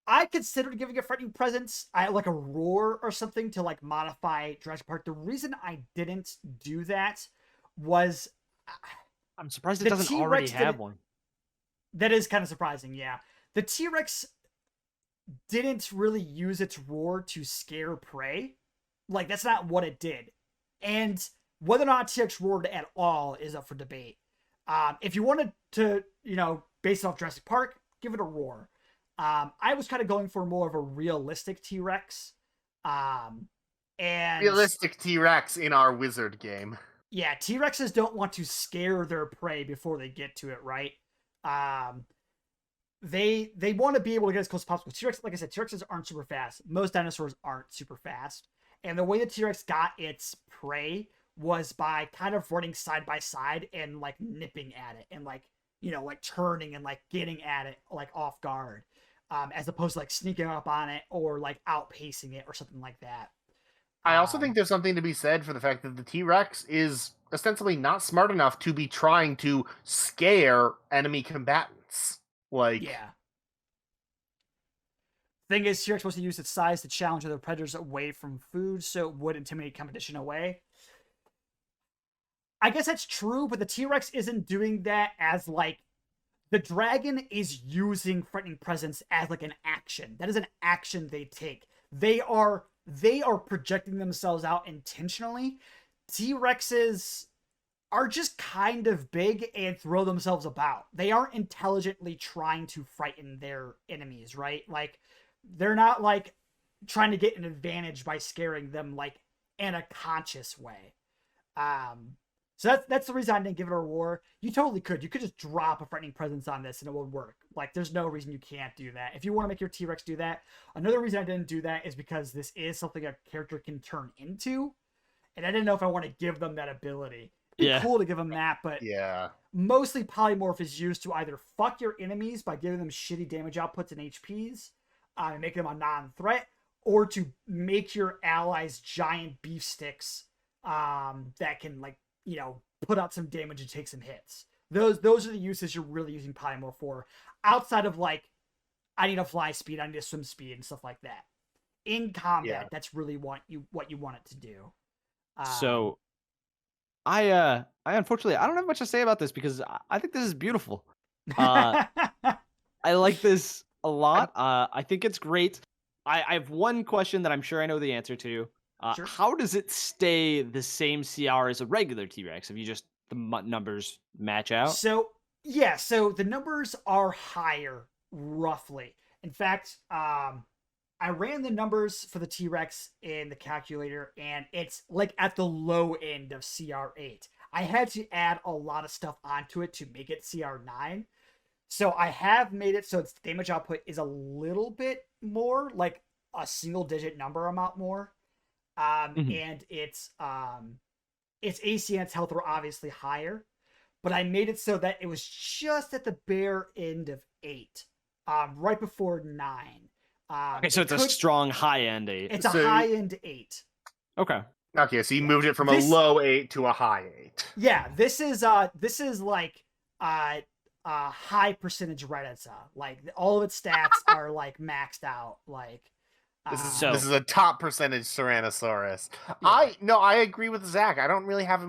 Speaker 2: I considered giving a frightening presence, like a roar or something to modify Jurassic Park. The reason I didn't do that was...
Speaker 3: I'm surprised it doesn't already have one.
Speaker 2: That is kind of surprising, yeah. The T-Rex didn't really use its roar to scare prey. That's not what it did. And whether or not T-Rex roared at all is up for debate. If you wanted to, base it off Jurassic Park, give it a roar. I was kind of going for more of a realistic T-Rex. And
Speaker 1: realistic T-Rex in our wizard game.
Speaker 2: Yeah, T-Rexes don't want to scare their prey before they get to it, right? They want to be able to get as close as possible. T-Rex, like I said, T-Rexes aren't super fast. Most dinosaurs aren't super fast. And the way the T-Rex got its prey was by kind of running side by side and nipping at it and turning and getting at it off guard, as opposed to sneaking up on it or outpacing it or something like that.
Speaker 1: I also think there's something to be said for the fact that the T-Rex is ostensibly not smart enough to be trying to scare enemy combatants.
Speaker 2: Yeah. Thing is, T-Rex wants to use its size to challenge other predators away from food, so it would intimidate competition away. I guess that's true, but the T-Rex isn't doing that as the dragon is using frightening presence as an action. That is an action they take. They are projecting themselves out intentionally. T-Rexes are just kind of big and throw themselves about. They aren't intelligently trying to frighten their enemies, right? They're not trying to get an advantage by scaring them in a conscious way. So that's the reason I didn't give it a roar. You totally could. You could just drop a frightening presence on this and it would work. There's no reason you can't do that. If you want to make your T-Rex do that. Another reason I didn't do that is because this is something a character can turn into. And I didn't know if I want to give them that ability. It'd be cool to give them that, but mostly Polymorph is used to either fuck your enemies by giving them shitty damage outputs and HPs, and make them a non-threat, or to make your allies giant beef sticks that can put out some damage and take some hits. Those are the uses you're really using Polymorph for. Outside of I need a fly speed, I need a swim speed, and stuff like that. In combat, that's really what you want it to do.
Speaker 3: So, I unfortunately I don't have much to say about this because I think this is beautiful. I like this a lot. I think it's great. I have one question that I'm sure I know the answer to.
Speaker 2: Sure.
Speaker 3: How does it stay the same CR as a regular T-Rex? If you just the numbers match out?
Speaker 2: So the numbers are higher, roughly. In fact, I ran the numbers for the T-Rex in the calculator, and it's at the low end of CR8. I had to add a lot of stuff onto it to make it CR9. So I have made it so its damage output is a little bit more, a single-digit number amount more. And its AC and its health were obviously higher, but I made it so that it was just at the bare end of 8, right before 9.
Speaker 3: Okay, so it's a strong high-end 8.
Speaker 2: It's a high-end 8.
Speaker 3: Okay.
Speaker 1: Okay, so you moved it from a low 8 to a high 8.
Speaker 2: Yeah, this is high percentage Redditsa. All of its stats are maxed out.
Speaker 1: This is a top percentage Tyrannosaurus.
Speaker 2: Yeah.
Speaker 1: I agree with Zach. I don't really have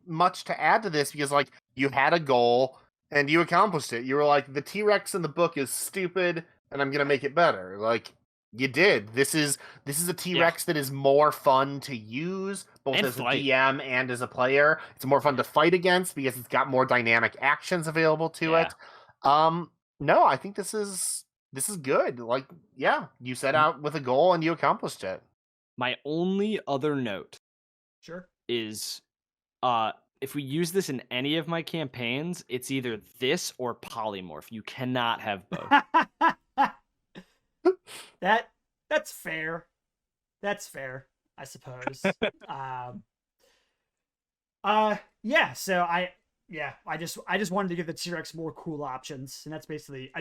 Speaker 1: much to add to this because like you had a goal and you accomplished it. You were like the T-Rex in the book is stupid and I'm gonna make it better. Like you did. This is a T-Rex that is more fun to use both
Speaker 3: And
Speaker 1: as
Speaker 3: fight.
Speaker 1: a DM and as a player. It's more fun to fight against because it's got more dynamic actions available to it. No, I think this is good. Like, yeah, you set out with a goal and you accomplished it.
Speaker 3: My only other note
Speaker 2: Sure.
Speaker 3: is if we use this in any of my campaigns, it's either this or polymorph. You cannot have both.
Speaker 2: That's fair. That's fair, I suppose. Yeah, so I just wanted to give the T-Rex more cool options, and that's basically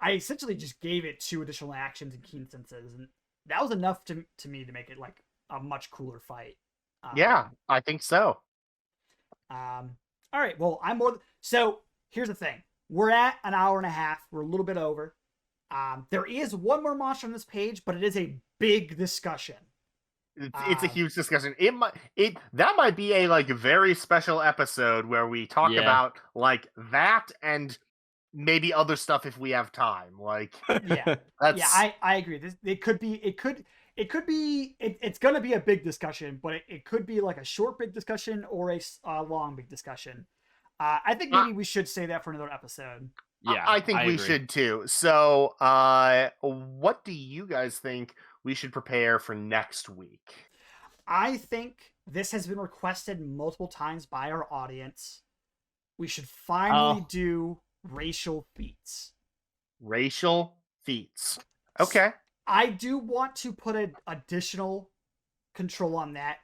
Speaker 2: I essentially just gave it 2 additional actions and key instances, and that was enough to me to make it like a much cooler fight.
Speaker 1: Yeah, I think so.
Speaker 2: All right, well, so here's the thing. We're at an hour and a half. We're a little bit over. There is one more monster on this page, but it is a big discussion.
Speaker 1: It's a huge discussion. That might be a like very special episode where we talk about like that and maybe other stuff if we have time. Like
Speaker 2: I agree. It's gonna be a big discussion, but it could be like a short big discussion or a long big discussion. I think maybe we should say that for another episode.
Speaker 1: Yeah, I think we should too. So, what do you guys think we should prepare for next week?
Speaker 2: I think this has been requested multiple times by our audience. We should finally do racial feats.
Speaker 1: Racial feats. Okay.
Speaker 2: I do want to put an additional control on that,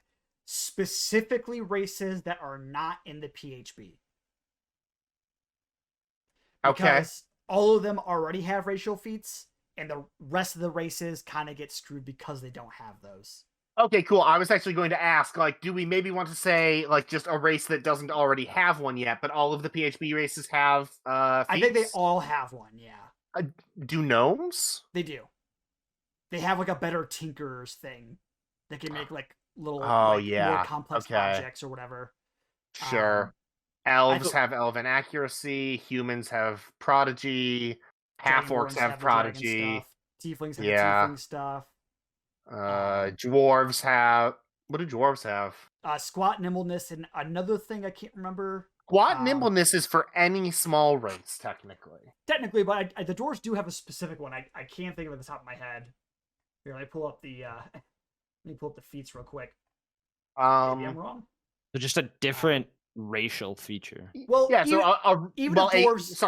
Speaker 2: specifically races that are not in the PHB. Because all of them already have racial feats, and the rest of the races kind of get screwed because they don't have those.
Speaker 1: Okay, cool. I was actually going to ask, like, do we maybe want to say, like, just a race that doesn't already have one yet, but all of the PHB races have feats?
Speaker 2: I think they all have one, yeah.
Speaker 1: Do gnomes?
Speaker 2: They do. They have, like, a better Tinker's thing. They can make, like, little more complex objects or whatever.
Speaker 1: Sure. Elves have elven accuracy. Humans have prodigy. Half-orcs have prodigy.
Speaker 2: Tieflings have tiefling stuff.
Speaker 1: Dwarves have... What do dwarves have?
Speaker 2: Squat nimbleness, and another thing I can't remember.
Speaker 1: Squat nimbleness is for any small race, technically.
Speaker 2: Technically, but the dwarves do have a specific one. I can't think of it at the top of my head. Here, let me pull up the feats real quick. Maybe I'm wrong.
Speaker 3: So just a different racial feature.
Speaker 2: Well,
Speaker 1: yeah.
Speaker 2: Dwarves...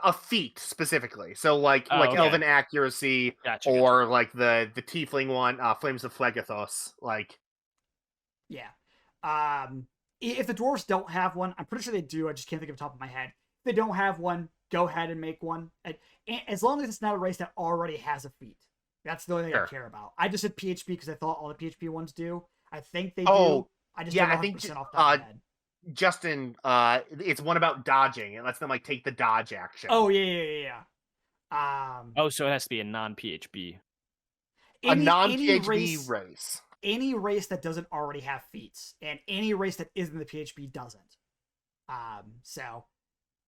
Speaker 1: a feat specifically. So like elven accuracy, or like the tiefling one, Flames of Phlegethos. Like,
Speaker 2: yeah. If the dwarves don't have one, I'm pretty sure they do. I just can't think of the top of my head. If they don't have one, go ahead and make one. And as long as it's not a race that already has a feat. That's the only thing I care about. I just said PHP because I thought all the PHP ones do. I think they do. I just don't know 100% off the top of my head.
Speaker 1: Justin, it's one about dodging. It lets them like take the dodge action.
Speaker 2: Oh yeah.
Speaker 3: So it has to be a non-PHB.
Speaker 1: A non-PHB race.
Speaker 2: Any race that doesn't already have feats, and any race that isn't the PHB doesn't. So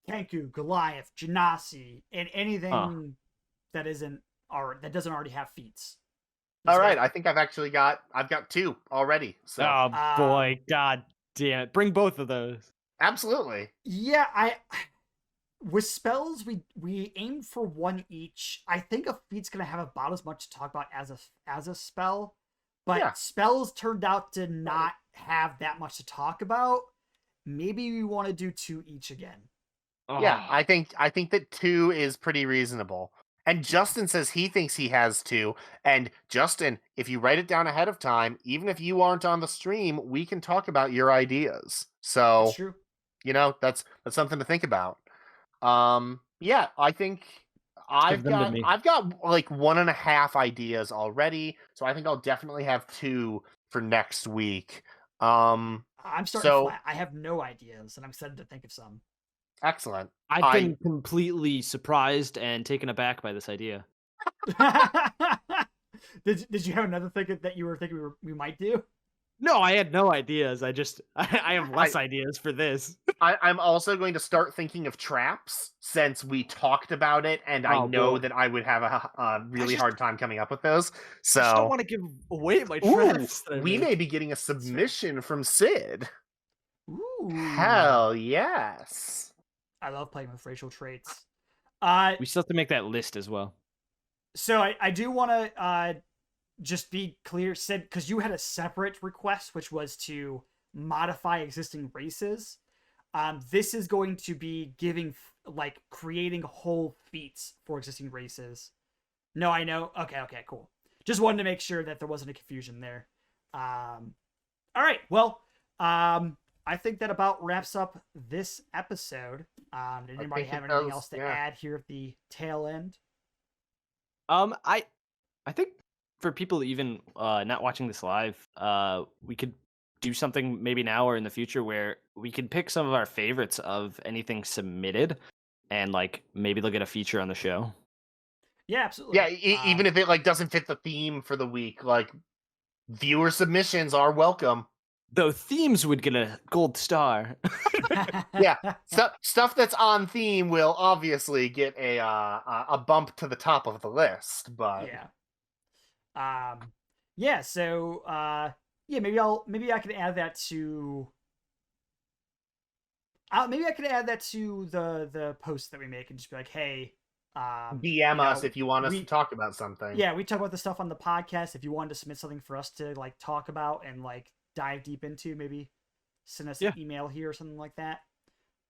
Speaker 2: Kenku, Goliath, Genasi, and anything that isn't or that doesn't already have feats.
Speaker 1: All right, I think I've got 2 already. So.
Speaker 3: Oh boy, god damn it. Bring both of those. Absolutely.
Speaker 2: Yeah, with spells we aim for 1 each. I think a feat's gonna have about as much to talk about as a spell. But spells turned out to not have that much to talk about. Maybe we want to do 2 each again.
Speaker 1: Yeah, I think that 2 is pretty reasonable. And Justin says he thinks he has 2. And Justin, if you write it down ahead of time, even if you aren't on the stream, we can talk about your ideas. So,
Speaker 2: that's true.
Speaker 1: That's something to think about. Yeah, I think I've got like 1.5 ideas already. So I think I'll definitely have 2 for next week.
Speaker 2: I'm starting flat. I have no ideas, and I'm excited to think of some.
Speaker 1: Excellent.
Speaker 3: I've been completely surprised and taken aback by this idea.
Speaker 2: Did you have another thing that you were thinking we might do?
Speaker 3: No, I had no ideas. I have less ideas for this.
Speaker 1: I'm also going to start thinking of traps since we talked about it, and I
Speaker 3: Oh,
Speaker 1: know
Speaker 3: boy.
Speaker 1: that I would have a really
Speaker 3: just-
Speaker 1: hard time coming up with those.
Speaker 3: I just don't
Speaker 1: So,
Speaker 3: want to give away my
Speaker 1: ooh,
Speaker 3: traps. that I
Speaker 1: we
Speaker 3: made.
Speaker 1: may be getting a submission from Sid.
Speaker 2: Ooh.
Speaker 1: Hell yes.
Speaker 2: I love playing with racial traits.
Speaker 3: We still have to make that list as well.
Speaker 2: So I do want to just be clear, Sid, because you had a separate request, which was to modify existing races. This is going to be creating whole feats for existing races. No, I know. Okay, cool. Just wanted to make sure that there wasn't a confusion there. All right, well, I think that about wraps up this episode. Did anybody have anything else to add here at the tail end?
Speaker 3: I think for people even not watching this live, we could do something maybe now or in the future where we could pick some of our favorites of anything submitted, and like maybe they'll get a feature on the show.
Speaker 2: Yeah, absolutely.
Speaker 1: Yeah, even if it like doesn't fit the theme for the week, like viewer submissions are welcome.
Speaker 3: Though themes would get a gold star.
Speaker 1: Yeah, stuff that's on theme will obviously get a bump to the top of the list, but
Speaker 2: yeah. So yeah, maybe I can add that to the post that we make and just be like, hey,
Speaker 1: DM us if you want us to talk about something.
Speaker 2: Yeah, we talk about the stuff on the podcast. If you wanted to submit something for us to like talk about and like dive deep into, maybe send us an email here or something like that.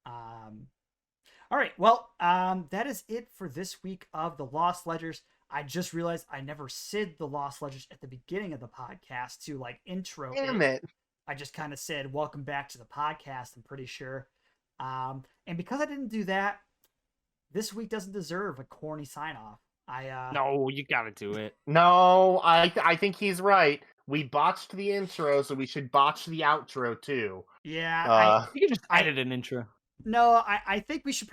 Speaker 2: All right, well, that is it for this week of the Lost Ledgers. I just realized I never said the Lost Ledgers at the beginning of the podcast to like intro.
Speaker 1: Damn it.
Speaker 2: I just kind of said welcome back to the podcast, I'm pretty sure. And because I didn't do that, this week doesn't deserve a corny sign off.
Speaker 3: No, you gotta do it.
Speaker 1: No, I think he's right. We botched the intro, so we should botch the outro too.
Speaker 2: Yeah,
Speaker 3: you can just edit an intro.
Speaker 2: No, I think we should probably